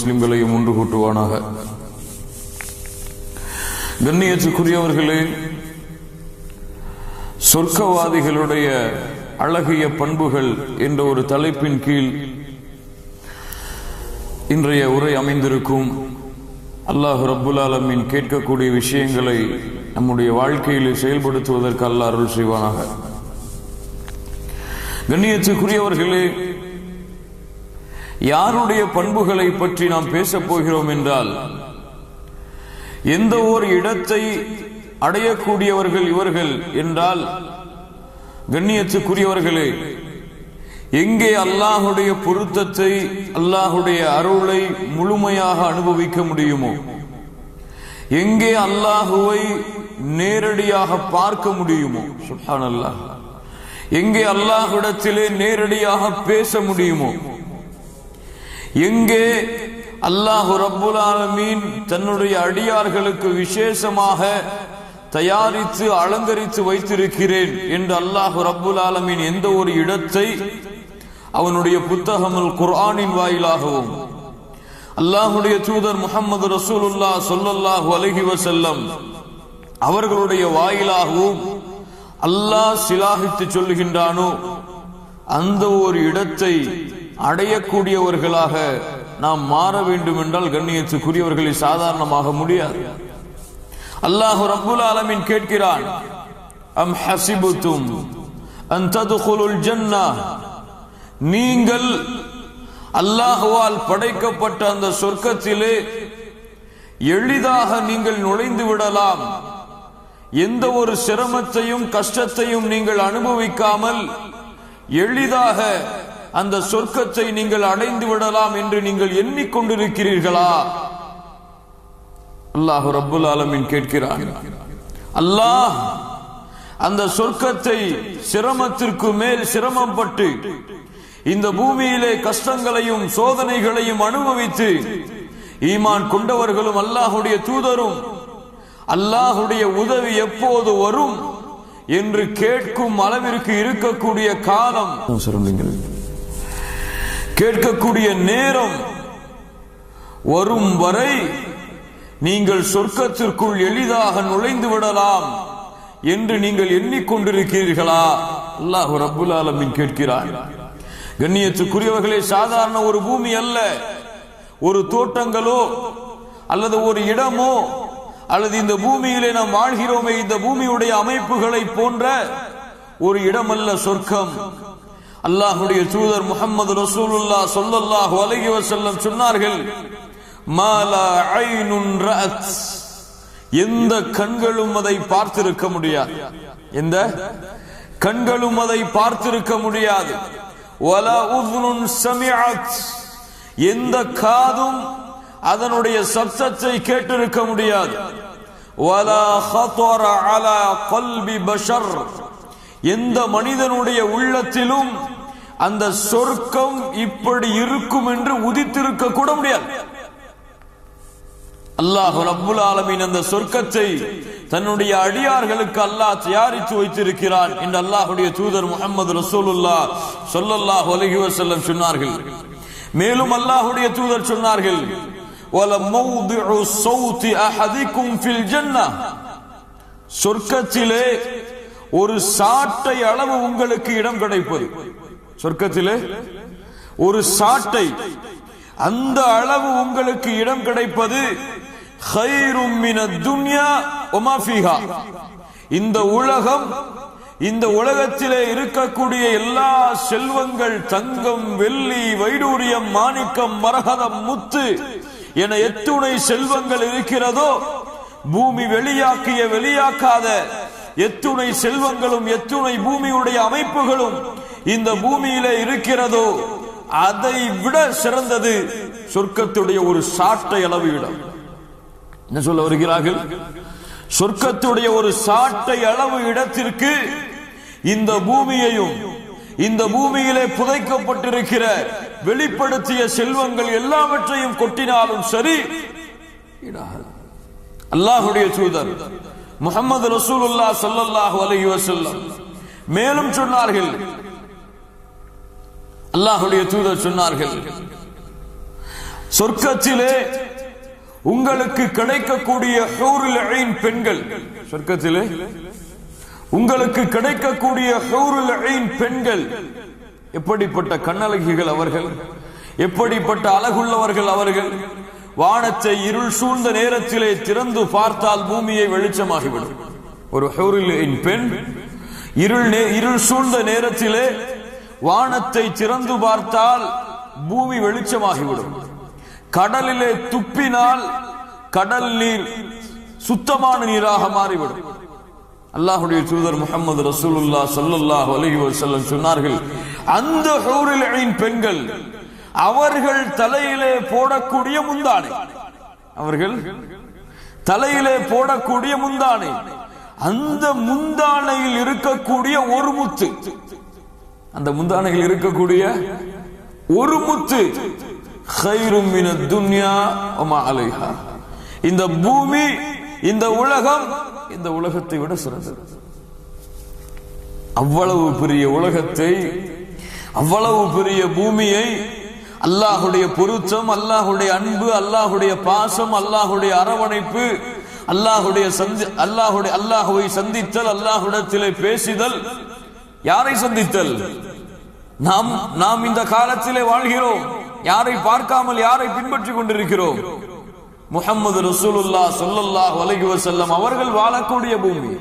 முஸ்லிம்களையும் ஒன்று கூட்டுவானாக. கண்ணியத்துக்குரியவர்களே, சொர்க்கவாதிகளுடைய அழகிய பண்புகள் என்ற ஒரு தலைப்பின் கீழ் இன்றைய உரை அமைந்திருக்கும். அல்லாஹ் ரப்புல் ஆலமீன் கேட்கக்கூடிய விஷயங்களை நம்முடைய வாழ்க்கையில் செயல்படுத்துவதற்கு அல்லாஹ் அருள் செய்வானாக. கண்ணியத்துக்குரியவர்களே, யாருடைய பண்புகளை பற்றி நாம் பேசப் போகிறோம் என்றால், எந்த ஒரு இடத்தை அடையக்கூடியவர்கள் இவர்கள் என்றால், கண்ணியத்துக்குரியவர்களே, எங்கே அல்லாஹுடைய பொருத்தத்தை, அல்லாஹுடைய அருளை முழுமையாக அனுபவிக்க முடியுமோ, எங்கே அல்லாஹுவை நேரடியாக பார்க்க முடியுமோ, சுப்ஹானல்லாஹ், எங்கே அல்லாஹ்விடத்திலே நேரடியாக பேச முடியுமோ, எங்கே அல்லாஹ் ரப்புல் ஆலமீன் தன்னுடைய அடியார்களுக்கு விசேஷமாக தயாரித்து அலங்கரித்து வைத்திருக்கிறேன் என்று அல்லாஹ் ரப்புல் ஆலமீன் எந்த ஒரு இடத்தை அவனுடைய புத்தகமுல் குர்ஆனின் வாயிலாகவும் அல்லாஹுடைய தூதர் முஹம்மது ரசூலுல்லாஹ் ஸல்லல்லாஹு அலைஹி வஸல்லம் அவர்களுடைய வாயிலாகவும் அல்லாஹ் சிலாகித்து சொல்லுகின்றானோ, அந்த ஒரு இடத்தை அடையக்கூடியவர்களாக நாம் மாற வேண்டும் என்றால் கண்ணியத்துக்குரியவர்களை சாதாரணமாக முடியாது. அல்லாஹ் ரப்புல் ஆலமீன் கேட்கிறான், அம் ஹஸிபுதும் அன் தத்குலுல் ஜன்னah, நீங்கள் அல்லாஹ்வால் படைக்கப்பட்ட அந்த சொர்க்கத்திலே எளிதாக நீங்கள் நுழைந்து விடலாம், எந்த ஒரு சிரமத்தையும் கஷ்டத்தையும் நீங்கள் அனுபவிக்காமல் எளிதாக அந்த சொர்க்கத்தை நீங்கள் அடைந்து விடலாம் என்று நீங்கள் எண்ணிக்கொண்டிருக்கிறீர்களா? அல்லாஹ் ரப்புல் ஆலமீன் கேட்கிறான். அல்லாஹ் அந்த சொர்க்கத்தை சிரமத்திற்கு மேல் சிரமப்பட்டு இந்த பூமியிலே கஷ்டங்களையும் சோதனைகளையும் அனுபவித்து ஈமான் கொண்டவர்களும் அல்லாஹுடைய தூதரும் அல்லாஹுடைய உதவி எப்போது வரும் என்று கேட்கும் அளவிற்கு இருக்கக்கூடிய காலம், கேட்கக்கூடிய நேரம் வரும் வரை நீங்கள் சொர்க்கத்திற்குள் எளிதாக நுழைந்து விடலாம் என்று நீங்கள் எண்ணிக்கொண்டிருக்கிறீர்களா? அல்லாஹ் ரப்புல் ஆலமீன் கேட்கிறான். கண்ணியத்துக்குரியவர்களே, சாதாரண ஒரு பூமி அல்ல, ஒரு தோட்டங்களோ அல்லது ஒரு இடமோ அல்லது இந்த பூமியிலே நாம் வாழ்கிறோமே இந்த பூமியுடைய அமைப்புகளை போன்ற ஒரு இடம் அல்ல சொர்க்கம். அல்லாஹுடைய தூதர் முஹம்மது ரசூலுல்லாஹ் ஸல்லல்லாஹு அலைஹி வஸல்லம் சொன்னார்கள், மாலா ஐனுன் ரஅத், எந்த கண்களும் அதை பார்த்திருக்க முடியாது, எந்த கண்களும் அதை பார்த்திருக்க முடியாது. வலா உذுனுன் சமிஅத், எந்த காதும் அதனுடைய சப்தத்தை கேட்டிருக்க முடியாது. வலா خطر على قلب بشر, எந்த மனிதனுடைய உள்ளத்திலும் அந்த சொர்க்கம் இப்படி இருக்கும் என்று உதித்திருக்க கூட முடியாது. அல்லாஹ் ரப்புல் ஆலமீன் அந்த சொர்க்கத்தை தன்னுடைய அடியார்களுக்கு அல்லாஹ் தயாரித்து வைத்திருக்கிறான் என்று அல்லாஹ்வுடைய தூதர் முஹம்மது ரசூலுல்லாஹ் ஸல்லல்லாஹு அலைஹி வஸல்லம் சொன்னார்கள். மேலும் அல்லாஹ்வுடைய தூதர் சொன்னார்கள், வல மௌதிஉ ஸௌதி அஹதிக்கும் ஃபில் ஜன்னah, சொர்க்கத்திலே ஒரு சாட்டை அளவு உங்களுக்கு இடம் கிடைப்பது, சொர்க்கத்திலே ஒரு சாட்டை அந்த அளவு உங்களுக்கு இடம் கிடைப்பது கைரும் மினத் துன்யா வமா ஃபீஹா, இந்த உலகம், இந்த உலகத்திலே இருக்கக்கூடிய எல்லா செல்வங்கள், தங்கம் வெள்ளி வைடூரியம் மாணிக்கம் மரகதம் முத்து என எத்துணை செல்வங்கள் இருக்கிறதோ, பூமி வெளியாக்கிய வெளியாக்காத எத்துணை செல்வங்களும் எத்துணை பூமியுடைய அமைப்புகளும் இந்த பூமியிலே இருக்கிறதோ, அதை விட சிறந்தது சொர்க்கத்துடைய ஒரு சாட்டை அளவு இடம். என்ன சொல்ல வருகிறார்கள்? சொர்க்கத்துடைய ஒரு சாட்டை அளவு இடத்திற்கு இந்த பூமியையும் இந்த பூமியிலே புதைக்கப்பட்டிருக்கிற வெளிப்படுத்திய செல்வங்கள் எல்லாவற்றையும் கொட்டினாலும் சரி. அல்லாஹுடைய தூதர் முஹம்மது ரசூலுல்லாஹ் ஸல்லல்லாஹு அலைஹி வஸல்லம் மேலும் சொன்னார்கள், அல்லாஹ்வுடைய தூதர் சொன்னார்கள், சொர்க்கத்திலே உங்களுக்கு கிடைக்கக்கூடிய ஹூருல் ஐன் பெண்கள், சொர்க்கத்திலே உங்களுக்கு கிடைக்கக்கூடிய ஹூருல் ஐன் பெண்கள் எப்படிப்பட்ட கண்ணழகிகள் அவர்கள், எப்படிப்பட்ட அழகுள்ளவர்கள் அவர்கள். வானத்தை இருள் சூழ்ந்த நேரத்திலே திறந்து பார்த்தால் பூமியை வெளிச்சமாகிவிடும். ஒரு ஹூருல் ஐன் பெண் இருள் சூழ்ந்த நேரத்திலே வானத்தை திறந்து பார்த்தால் பூமி வெளிச்சமாகிவிடும். கடலிலே துப்பினால் கடல் நீர் சுத்தமான நீராக மாறிவிடும். அல்லாஹ்வுடைய தூதர் முஹம்மது ரசூலுல்லாஹ் ஸல்லல்லாஹு அலைஹி வஸல்லம் சொன்னார்கள், அந்த ஹூருல் ஐன் பெண்கள் அவர்கள் தலையிலே போடக்கூடிய முந்தானை, அவர்கள் தலையிலே போடக்கூடிய முந்தானை, அந்த முந்தானையில் இருக்கக்கூடிய ஒரு முத்து, அந்த முந்தானையில் இருக்கக்கூடிய ஒரு முத்து கைரும் மினத் துன்யா வமா அலைஹா, இந்த பூமி, இந்த உலகம், இந்த உலகத்தை விட சிறந்தது. அவ்வளவு பெரிய உலகத்தை, அவ்வளவு பெரிய பூமியை அல்லாஹுடைய பொருத்தம், அல்லாஹுடைய அன்பு, அல்லாஹுடைய பாசம், அல்லாஹுடைய அரவணைப்பு, அல்லாஹுவை சந்தித்தல், அல்லாஹுடத்திலே பேசிதல். யாரை சந்தித்தல்? நாம் இந்த காலத்திலே வாழ்கிறோம். யாரை பார்க்காமல் யாரை பின்பற்றிக் கொண்டிருக்கிறோம்? முஹம்மது ரசூலுல்லாஹ் ஸல்லல்லாஹு அலைஹி வஸல்லம் அவர்கள் வாழக்கூடிய பூமி,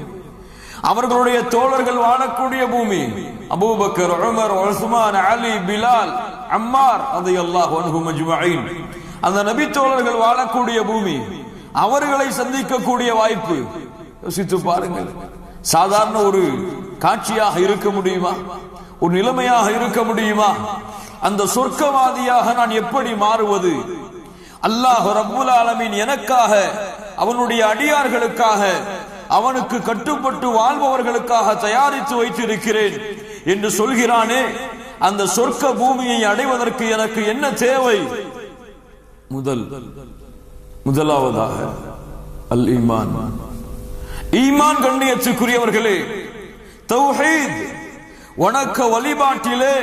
அவர்களுடைய தோழர்கள் வாழக்கூடிய பூமி. அபூபக்கர், உமர், உஸ்மான், அலி, பிலால், அம்மார் ரலியல்லாஹு அன்ஹும் அஜ்மஈன், அந்த நபி தோழர்கள் வாழக்கூடிய பூமி, அவர்களை சந்திக்கக்கூடிய வாய்ப்பு. யோசித்து பாருங்கள். சாதாரண ஒரு காட்சியாக இருக்க முடியுமா? ஒரு நிலைமையாக இருக்க முடியுமா? அந்த சொர்க்கவாதியாக நான் எப்படி மாறுவது? அல்லாஹ் ரப்புல் ஆலமீன் எனக்காக, அவனுடைய அடியார்களுக்காக, அவனுக்கு கட்டுப்பட்டு வாழ்பவர்களுக்காக தயாரித்து வைத்திருக்கிறேன் என்று சொல்கிறானே, அந்த சொர்க்க பூமியை அடைவதற்கு எனக்கு என்ன தேவை? முதலாவதாக அல் ஈமான். ஈமான் கண்ணியத்துக்குரியவர்களே, தௌஹீத், வணக்க வழிபாட்டிலே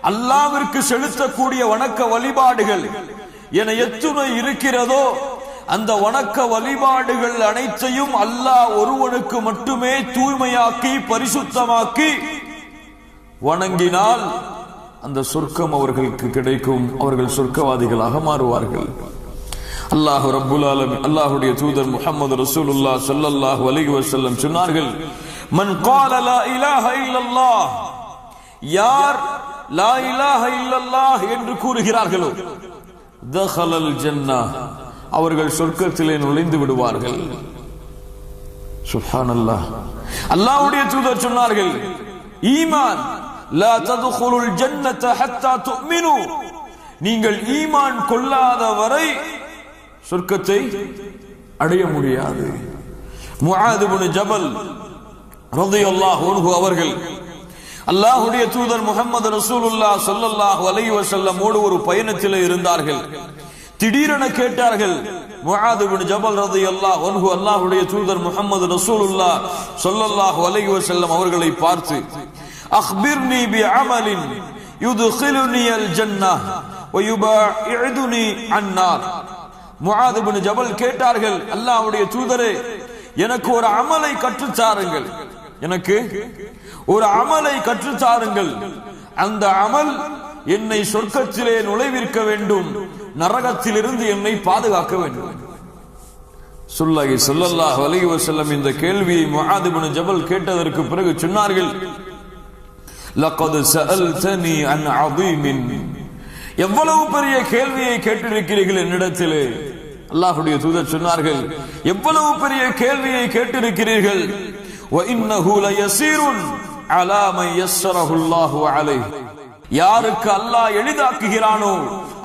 அல்லாஹ்விற்கு செலுத்தக்கூடிய வணக்க வழிபாடுகள் என எத்துணை இருக்கிறதோ, அந்த வணக்க வழிபாடுகள் அனைத்தையும் அல்லாஹ் ஒருவனுக்கு மட்டுமே தூய்மையாக்கி பரிசுத்தமாக்கி வணங்கினால் அந்த சொர்க்கம் அவர்களுக்கு கிடைக்கும். அவர்கள் சொர்க்கவாதிகளாக மாறுவார்கள். அல்லாஹ் ரப்புல் ஆலமீன், அல்லாஹ்வுடைய தூதர் முஹம்மது ரசூலுல்லாஹ் ஸல்லல்லாஹு அலைஹி வஸல்லம் சொன்னார்கள், மன் قال لا اله الا الله, யார் லா இலாஹ இல்லல்லாஹ் என்று கூறுகிறார்களோ, தഖலல் ஜன்னah, அவர்கள் சொர்க்கத்திலே நுழைந்து விடுவார்கள். சுப்ஹானல்லாஹ். அல்லாஹ்வுடைய தூதர் சொன்னார்கள், ஈமான் லா ததுகுலுல் ஜன்னத ஹத்தா துமினு, நீங்கள் ஈமான் கொள்ளாத வரை சொர்க்கத்தை அடைய முடியாது. முஆத் இப்னு ஜபல் ரலியல்லாஹு அன்ஹு அவர்கள் அல்லாஹ்வுடைய தூதர் முஹம்மது ரசூலுல்லாஹ் ஸல்லல்லாஹு அலைஹி வஸல்லம் ஓடு ஒரு பயணத்திலே இருந்தார்கள். திடீரென கேட்டார்கள் முஆத் இப்னு ஜபல் ரலியல்லாஹு அன்ஹு அல்லாஹ்வுடைய தூதர் முஹம்மது ரசூலுல்லாஹ் ஸல்லல்லாஹு அலைஹி வஸல்லம் அவர்களை பார்த்து, அக்பிர்னி பிஅமலின் யுத்கிலுனி அல் ஜன்னah வ யுபஇதுனி அன்னார். முஆத் இப்னு ஜபல் கேட்டார்கள், அல்லாஹ்வுடைய தூதரே, எனக்கு ஒரு அமலை கற்றுத்தாருங்கள், எனக்கு ஒரு அமலை கற்றுத்தாருங்கள். அந்த அமல் என்னை சொர்க்கத்திலே நுழைவிக்க வேண்டும், நரகத்திலிருந்து என்னை பாதுகாக்க வேண்டும். ஸல்லல்லாஹு அலைஹி வஸல்லம் இந்த கேள்வியை முஆத் இப்னு ஜபல் கேட்டதற்கு பிறகு சொன்னார்கள், லகத் சஅல்தனி அன் அதீமின், எவ்வளவு பெரிய கேள்வியை கேட்டிருக்கிறீர்கள் என்னிடத்திலே. அல்லாஹ்வுடைய தூதர் சொன்னார்கள், எவ்வளவு பெரிய கேள்வியை கேட்டிருக்கிறீர்கள். வ இன்னஹு லயஸீருன் அலா மன் யஸ்ஸரஹு அல்லாஹு அலைஹி, யாருக்கு அல்லாஹ் எளிதாக்குகிறானோ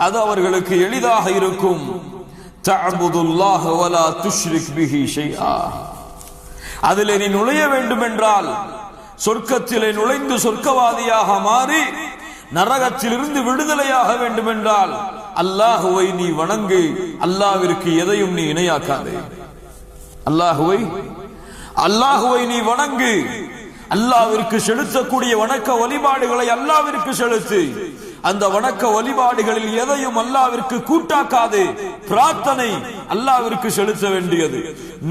அது அவர்களுக்கு எளிதாக இருக்கும். தஅபுதுல்லாஹ வ லா துஷ்ரிக் பிஹி ஷைஆ, அதிலே நீ நுழைய வேண்டும் என்றால், சொர்க்கத்திலே நுழைந்து சொர்க்கவாதியாக மாறி நரகத்திலிருந்து விடுதலையாக வேண்டும் என்றால் அல்லாஹுவை நீ வணங்கு, அல்லாஹ்விற்கு எதையும் நீ இணையாக்காதே. அல்லாஹுவை நீ வணங்கு, அல்லாஹ்விற்கு செலுத்தக்கூடிய வணக்க வழிபாடுகளை அல்லாஹ்விற்கு செலுத்து. அந்த வணக்க வழிபாடுகளில் எதையும் அல்லாஹ்விற்கு கூட்டாக்காதே. பிரார்த்தனை அல்லாஹ்விற்கு செலுத்த வேண்டியது,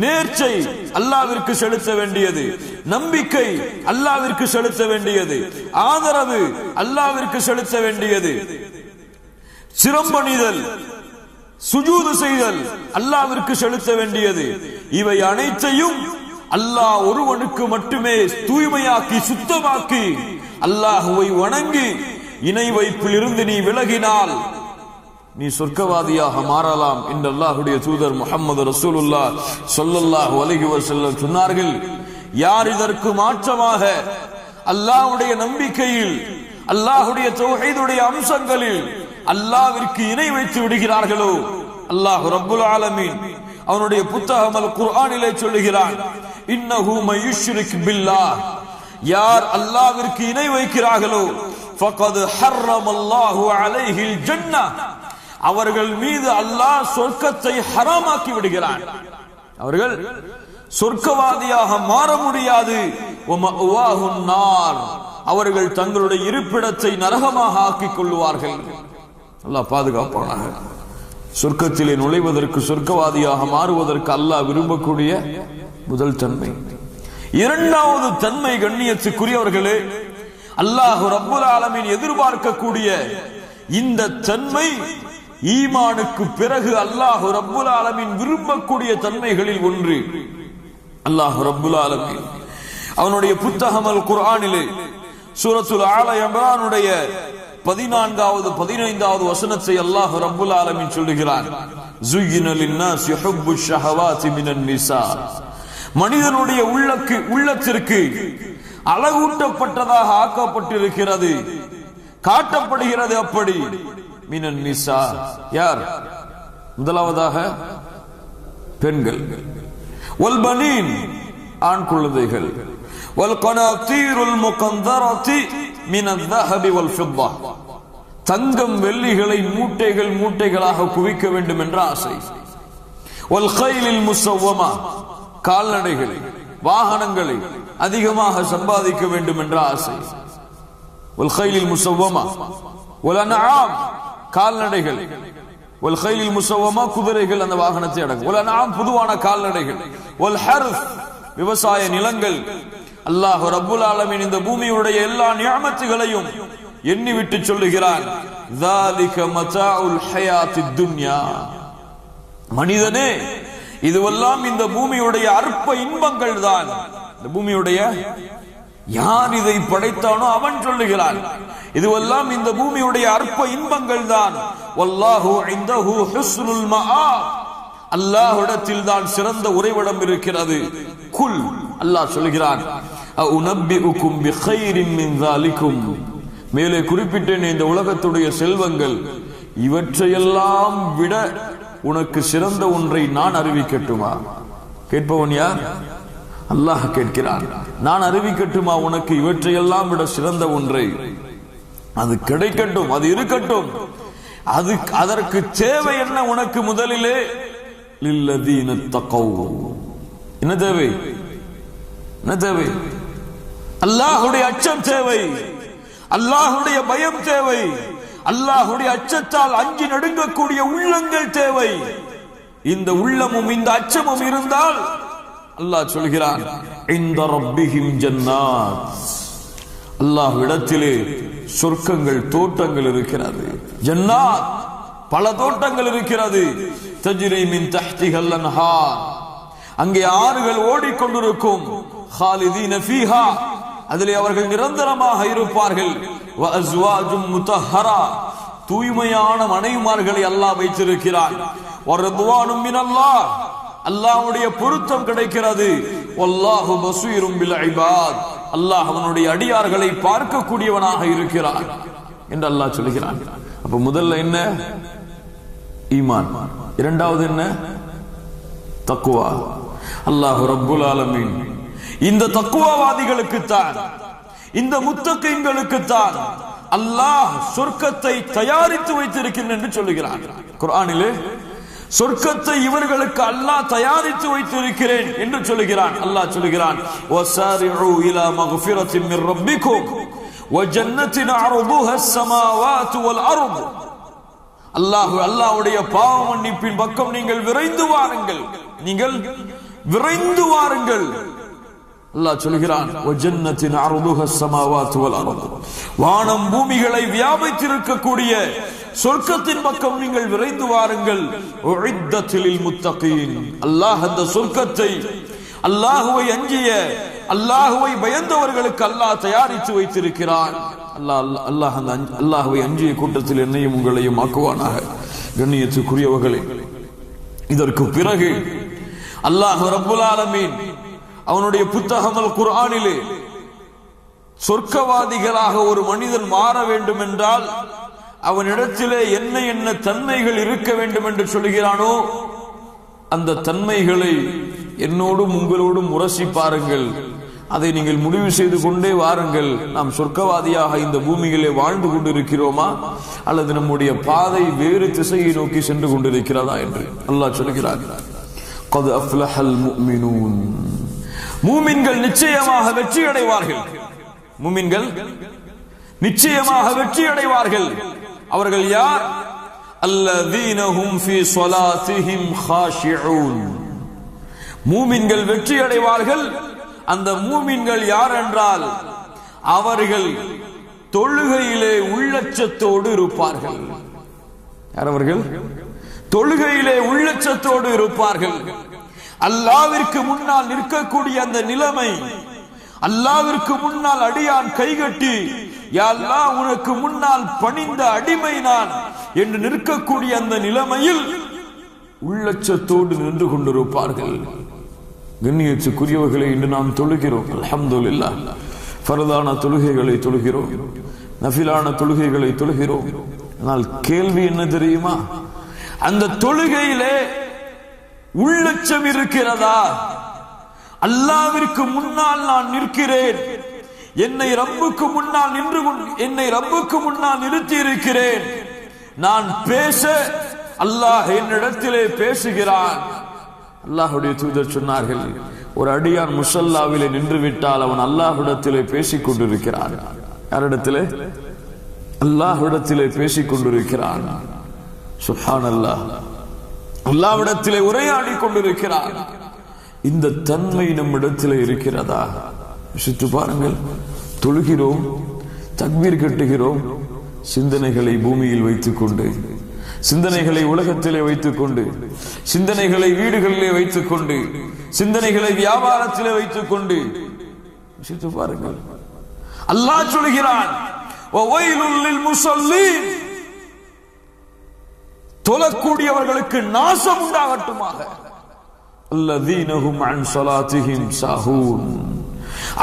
நேர்ச்சை அல்லாஹ்விற்கு செலுத்த வேண்டியது, நம்பிக்கை அல்லாஹ்விற்கு செலுத்த வேண்டியது, ஆதரவு அல்லாஹ்விற்கு செலுத்த வேண்டியது, சிரம்பணிதல், சுஜூது செய்தல் அல்லாஹ்விற்கு செலுத்த வேண்டியது. இவை அனைத்தையும் அல்லாஹ் ஒருவனுக்கு மட்டுமே தூய்மையாக்கி சுத்தமாக்கி அல்லாஹ்வை வணங்கி இணை வைப்பில் இருந்து நீ விலகினால் நீ சொர்க்கவாதியாக மாறலாம் என்று அல்லாஹ்வுடைய தூதர் முஹம்மது ரசூலுல்லாஹ் ஸல்லல்லாஹு அலைஹி வஸல்லம் சொன்னார்கள். யார் இதற்கு மாற்றமாக அல்லாஹ்வுடைய நம்பிக்கையில், அல்லாஹ்வுடைய தௌஹீதுடைய அம்சங்களில் அல்லாஹ்விற்கு இணை வைத்து விடுகிறார்களோ, அல்லாஹ் ரப்புல் ஆலமீன் அவனுடைய புத்தகம் அல் குர்ஆனிலே சொல்லுகிறான், இன்னஹு மயுஷ்ரிக் பில்லாஹ், யார் அல்லாஹ்விற்கு இணை வைக்கிறார்களோ ஃபகத் ஹர்ரமல்லாஹு அலைஹில் ஜன்னah, அவர்கள் மீது அல்லாஹ் சொர்க்கத்தை ஹராமாக்கி விடுகிறான். அவர்கள் சொர்க்கவாதியாக மாற முடியாது. வமஅவாஹுன் நார், அவர்கள் தங்களுடைய இருப்பிடத்தை நரகமாக ஆக்கிக் கொள்வார்கள். அல்லாஹ் பாதுகாப்பானாக. சொர்க்கத்திலே நுழைவதற்கு, சொர்க்கவாதியாக மாறுவதற்கு அல்லாஹ் விரும்பக்கூடிய முதல் தன்மை. இரண்டாவது தன்மை கண்ணியத்துக்குரியவர்களே, அல்லாஹ் ரப்புல் ஆலமீன் எதிர்பார்க்கக்கூடிய இந்த தன்மை ஈமானுக்கு பிறகு அல்லாஹ் ரப்புல் ஆலமீன் விரும்பக்கூடிய தன்மைகளில் ஒன்று. அல்லாஹ் ரப்புல் ஆலமீன் அவனுடைய புத்தகம் அல் குர்ஆனிலே சூரத்துல் ஆல இம்ரானுடைய 14வது 15வது வசனத்தை அல்லாஹ் ரப்புல் ஆலமீன் சொல்லுகிறான், ஸுய்யின லின்னாஸி ஹுப்புஷ் ஷஹவாத்தி மினன் நிஸா, மனிதனுடைய உள்ளத்திற்கு அழகூட்டப்பட்டதாக ஆக்கப்பட்டிருக்கிறது, காட்டப்படுகிறது. அப்படி மினன் நிஸா, யார்? முதலாவதாக பெண்கள், வல் பனீன், ஆண் குழந்தைகள், வல் கனாதீருல் முகந்தரதி மினல் ذهب والفضة, தங்கம் வெள்ளிகளை மூட்டைகள் மூட்டைகளாக குவிக்க வேண்டும் என்ற ஆசை, வல் கைலில் முஸவ்வமா, கால்நடைகள் வாகனங்களை அதிகமாக சம்பாதிக்க வேண்டும் என்ற ஆசை, வல் கைலில் முஸவ்வமா வல் அன்ஆம், கால்நடைகள், வல் கைலில் முஸவ்வமா குதிரைகள் அந்த வாகனத்தை அடங்கும், வல் அன்ஆம் பொதுவான கால்நடைகள், வல் ஹர்ஸ் விவசாய நிலங்கள். அல்லாஹ் ரப்புல் ஆலமீன் இந்த பூமியுடைய எல்லா நிஅமத்துகளையும் எண்ணிவிட்டு சொல்லுகிறான், ذَلِكَ مَتَاعُ الْحَيَاةِ الدُّنْيَا, மனிதனே இதுவெல்லாம் இந்த பூமியுடைய அற்ப இன்பங்கள் தான். இந்த பூமியுடைய யார் இதை படைத்தானோ அவன் சொல்லுகிறான், இதுவெல்லாம் இந்த பூமியுடைய அற்ப இன்பங்கள் தான். வல்லாஹு இன்தஹு ஹுஸ்னுல் மஆப், அல்லாஹ்விடத்தில் தான் சிறந்த உறைவிடம் இருக்கிறது. குல், அல்லாஹ் சொல்கிறான், அஉனப்பிஉகும் பிகைரின் மின் ذَلِكُمْ, மேலே குறிப்பிட்டேன் இந்த உலகத்துடைய செல்வங்கள், இவற்றையெல்லாம் விட உனக்கு சிறந்த ஒன்றை நான் அறிவிக்கட்டுமா? கேட்பவன் யார்? அல்லாஹ் கேட்கிறான், நான் அறிவிக்கட்டுமா உனக்கு இவற்றையெல்லாம் விட சிறந்த ஒன்றை? அது கிடைக்கட்டும், அது இருக்கட்டும், அதற்கு தேவை என்ன உனக்கு? முதலிலே லில்லதீன தகவ், என்ன தேவை? என்ன தேவை? அல்லாஹ்வுடைய அச்சம் தேவை, அல்லாஹ்வுடைய பயம் தேவை, அல்லாஹ்வுடைய அச்சத்தால் அஞ்சி நடுங்கக்கூடிய உள்ளங்கள் தேவை. இந்த உள்ளமும் இந்த அச்சமும் இருந்தால் அல்லாஹ் சொல்கிறான், இன்த ரப்பிஹிம் ஜன்னாத், அல்லாஹ்விடத்திலே சொர்க்கங்கள், தோட்டங்கள் இருக்கிறது. ஜன்னாத், பல தோட்டங்கள் இருக்கிறது. தஜ்ரி மின் தஹ்திஹல் அன்ஹார், அங்கே ஆறுகள் ஓடிக்கொண்டிருக்கும். ஹாலிதீன ஃபீஹா, அதிலே அவர்கள் நிரந்தரமாக இருப்பார்கள். வ அஸ்வாஜும் முத்தஹரா, தூய்மையான மனைவிமார்களை அல்லாஹ் வைத்திருக்கிறான். வ ரிதுவானும் மினல்லாஹ், அல்லாஹ்வுடைய பொருத்தம் கிடைக்கிறது. வல்லாஹு பஸீரும் பில் இபாத், அல்லாஹ் அவனுடைய அடியார்களை பார்க்கக்கூடியவனாக இருக்கிறான் என்று அல்லாஹ் சொல்கிறான். அப்ப முதல்ல என்ன? ஈமான். இரண்டாவது என்ன? தக்வா. அல்லாஹ் ரப்புல் ஆலமீன் இந்த தக்வாவாதிகளுக்கு தான், இந்த முத்தகீன்களுக்கு தான் அல்லாஹ் சொர்க்கத்தை தயாரித்து வைத்திருக்கிறேன் என்று சொல்லுகிறான். குர்ஆனிலே சொர்க்கத்தை இவர்களுக்கு அல்லாஹ் தயாரித்து வைத்திருக்கிறேன் என்று சொல்லுகிறான். அல்லாஹ் சொல்லுகிறான், வஸாரிஉ இலா மக்ஃபிரத்தின் மிர் ரப்பிக்கும் وَجَنَّةٍ عَرْضُهَا السَّمَاوَاتُ وَالْأَرْضُ. அல்லாஹ்வுடைய பாவ மன்னிப்பின் பக்கம் நீங்கள் விரைந்து வாருங்கள், நீங்கள் விரைந்து வாருங்கள். அல்லாஹ் சொல்கிறான், وَجَنَّةٍ عَرْضُهَا السَّمَاوَاتُ وَالْأَرْضُ. வானம் பூமிகளை வியாபித்திருக்கக்கூடிய சொர்க்கத்தின் பக்கம் நீங்கள் விரைந்து வாருங்கள். உஇத்தத் லில் முத்தகீன். அல்லாஹ் அந்த சொர்க்கத்தை அல்லாஹ்வை அஞ்சிய அல்லாஹ்வை பயந்தவர்களுக்கு அல்லாஹ் தயாரித்து வைத்திருக்கிறான். அல்லாஹ்வை அஞ்சிய கூட்டத்தில் என்னையும் உங்களையும் ஆக்குவானாக. கண்ணியத்துக்குரியவர்களே, இதற்கு பிறகு அல்லாஹ் ரப்புல் ஆலமீன் அவனுடைய புத்தகம் அல் குர்ஆனிலே சொர்க்கவாதிகளாக ஒரு மனிதன் மாற வேண்டும் என்றால் அவனிடத்திலே என்ன என்ன தன்மைகள் இருக்க வேண்டும் என்று சொல்கிறானோ அந்த தன்மைகளை என்னோடும் உங்களோடும் உரசி பாருங்கள். அதை நீங்கள் முடிவு செய்து கொண்டே வாருங்கள். நாம் சொர்க்கவாதியாக இந்த பூமியிலே வாழ்ந்து கொண்டிருக்கிறோமா அல்லது நம்முடைய பாதை வேறு திசையை நோக்கி சென்று கொண்டிருக்கிறதா என்று அல்லாஹ் சொல்கிறார். قد أفلح المؤمنون. மூமின்கள் நிச்சயமாக வெற்றி அடைவார்கள். மூமின்கள் நிச்சயமாக வெற்றி அடைவார்கள். அவர்கள் யார்? الذين هم في صلاتهم خاشعون. மூமின்கள் வெற்றி அடைவார்கள். அந்த மூமின்கள் யார் என்றால் அவர்கள் தொழுகையிலே உள்ளச்சத்தோடு இருப்பார்கள். யார் அவர்கள்? தொழுகையிலே உள்ளச்சத்தோடு இருப்பார்கள். அல்லாஹ்விற்கு முன்னால் நிற்கக்கூடிய அந்த நிலைமை, அல்லாஹ்விற்கு முன்னால் அடியான் கைகட்டி யா அல்லாஹ் உனக்கு முன்னால் பணிந்த அடிமை நான் என்று நிற்கக்கூடிய அந்த நிலைமையில் உள்ளச்சத்தோடு நின்று கொண்டிருப்பார்கள். கண்ணியத்துக்குரியவர்களை, இன்று நாம் தொழுகிறோம், அல்ஹம்துலில்லாஹ். ஃபர்தான தொழுகைகளை தொழுகிறோம், நஃபிலான தொழுகைகளை தொழுகிறோம். ஆனால் கேள்வி என்ன தெரியுமா? அந்த தொழுகையிலே உள்ளச்சம் இருக்கிறதா? அல்லாஹ்விற்கு முன்னால் நான் நிற்கிறேன், என்னை ரப்புக்கு முன்னால் நிறுத்தி இருக்கிறேன், நான் பேச அல்லாஹ் என்னிடத்திலே பேசுகிறான். அல்லாஹ்வுடைய தூதர் சொன்னார்கள், ஒரு அடியான் முஸல்லாவிலே நின்று விட்டால் அவன் அல்லாஹ்விடத்திலே பேசிக் கொண்டிருக்கிறான். யாரிடத்திலே? அல்லாஹ்விடத்திலே பேசிக் கொண்டிருக்கிறான். சுப்ஹானல்லாஹ், அல்லாஹ்விடத்திலே உரையாடி கொண்டிருக்கிறான். இந்த தன்மை நம்மிடத்திலே இருக்கிறதா? யோசித்து பாருங்கள். தொழுகிறோம், தக்பீர் கட்டுகிறோம், சிந்தனைகளை பூமியில் வைத்துக் கொண்டு, சிந்தனைகளை உலகத்திலே வைத்துக் கொண்டு, சிந்தனைகளை வீடுகளிலே வைத்துக் கொண்டு, சிந்தனைகளை வியாபாரத்திலே வைத்துக் கொண்டு. யோசித்து பாருங்கள். அல்லாஹ் சொல்கிறான், வவைலுல் லில் முஸல்லீன். தொழக்கூடியவர்களுக்கு நாசம் உண்டாகட்டுமாக. அல்லதீன ஹும் அன் ஸலாத்திஹிம் சாஹூன்.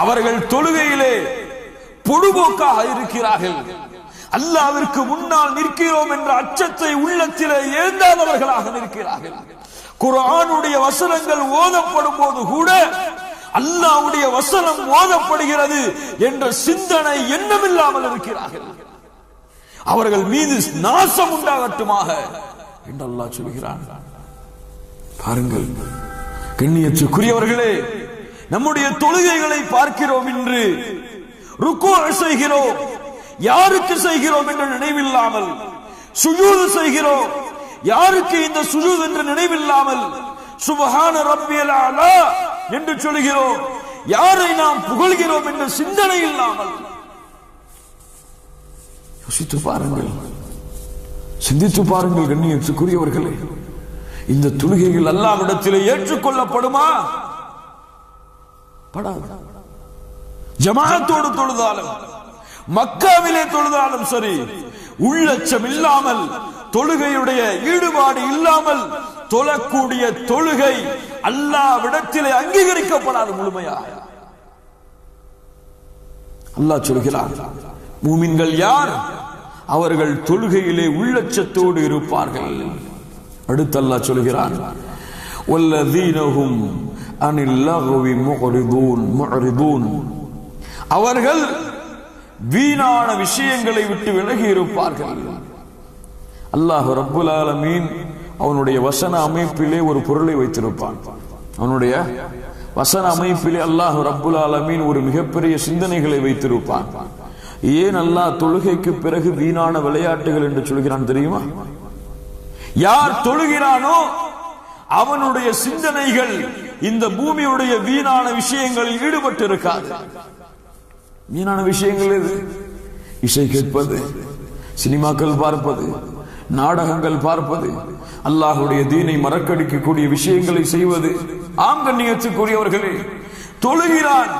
அவர்கள் தொழுகையிலே பொடுபோக்காக இருக்கிறார்கள். அல்லாஹ்விற்கு முன்னால் நிற்கிறோம் என்ற அச்சத்தை உள்ளத்திலே ஏந்தாதவர்களாக நிற்கிறார்கள். குர்ஆனுடைய வசனங்கள் ஓதப்படும் போது கூட அல்லாஹ்வுடைய வசனம் ஓதப்படுகிறது என்ற சிந்தனை எண்ணமில்லாமல் இருக்கிறார்கள். அவர்கள் மீது நாசம் உண்டாகட்டுமாக என்று அல்லாஹ் சொல்கிறான். பாருங்கள் கண்ணியத்துக்குரியவர்களே, நம்முடைய தொழுகைகளை பார்க்கிறோம். இன்று ருக்கு செய்கிறோம், யாருக்கு செய்கிறோம் என்ற நினைவில்லாமல் சுஜூது செய்கிறோம், யாருக்கு இந்த சுஜூத் என்ற நினைவில்லாமல் சுப்ஹான ரப்பியல் அலா என்று சொல்கிறோம், யாரை நாம் புகழ்கிறோம் என்ற சிந்தனை இல்லாமல். யோசித்து பாருங்கள், சிந்தித்து பாருங்கள் கண்ணியத்துக்குரியவர்களே, இந்த தொழுகைகள் அல்லாஹ்விடத்திலே ஏற்றுக்கொள்ளப்படுமா? படாது. ஜமாஅத்தோடு தொழுதாலும் மக்காவிலே தொழுதாலும் சரி, உள்ளச்சம் இல்லாமல், தொழுகையுடைய ஈடுபாடு இல்லாமல் தொழக்கூடிய தொழுகை அல்லாஹ்விடத்திலே அங்கீகரிக்கப்படாது முழுமையாக. அல்லாஹ் சொல்கிறான், மூமின்கள் யார்? அவர்கள் தொழுகையிலே உள்ளச்சத்தோடு இருப்பார்கள். அடுத்து அல்லாஹ் சொல்கிறான், வல்லதீனஹும் அனில் லஹ்வி முஅரிதூன். அவர்கள் வீணான விஷயங்களை விட்டு விலகி இருப்பார்கள். அல்லாஹ் ரப்புல் ஆலமீன் அவனுடைய வசன அமைப்பிலே ஒரு பொருளை வைத்திருப்பான். அவனுடைய வசன அமைப்பிலே அல்லாஹ் ரப்புல் ஆலமீன் ஒரு மிகப்பெரிய சிந்தனைகளை வைத்திருப்பான். ஏன் அல்லாஹ் தொழுகைக்கு பிறகு வீணான விளையாட்டுகள் என்று சொல்கிறான் தெரியுமா? யார் தொழுகிறானோ அவனுடைய சிந்தனைகள் இந்த பூமியுடைய வீணான விஷயங்களில் ஈடுபட்டு இருக்காது. வீணான விஷயங்கள் எது? இசை கேட்பது, சினிமாக்கள் பார்ப்பது, நாடகங்கள் பார்ப்பது, அல்லாஹ்வுடைய தீனை மறக்கடிக்கக்கூடிய விஷயங்களை செய்வது. ஆம் கண்ணியத்துக்குரியவர்களே, தொழுகிறான்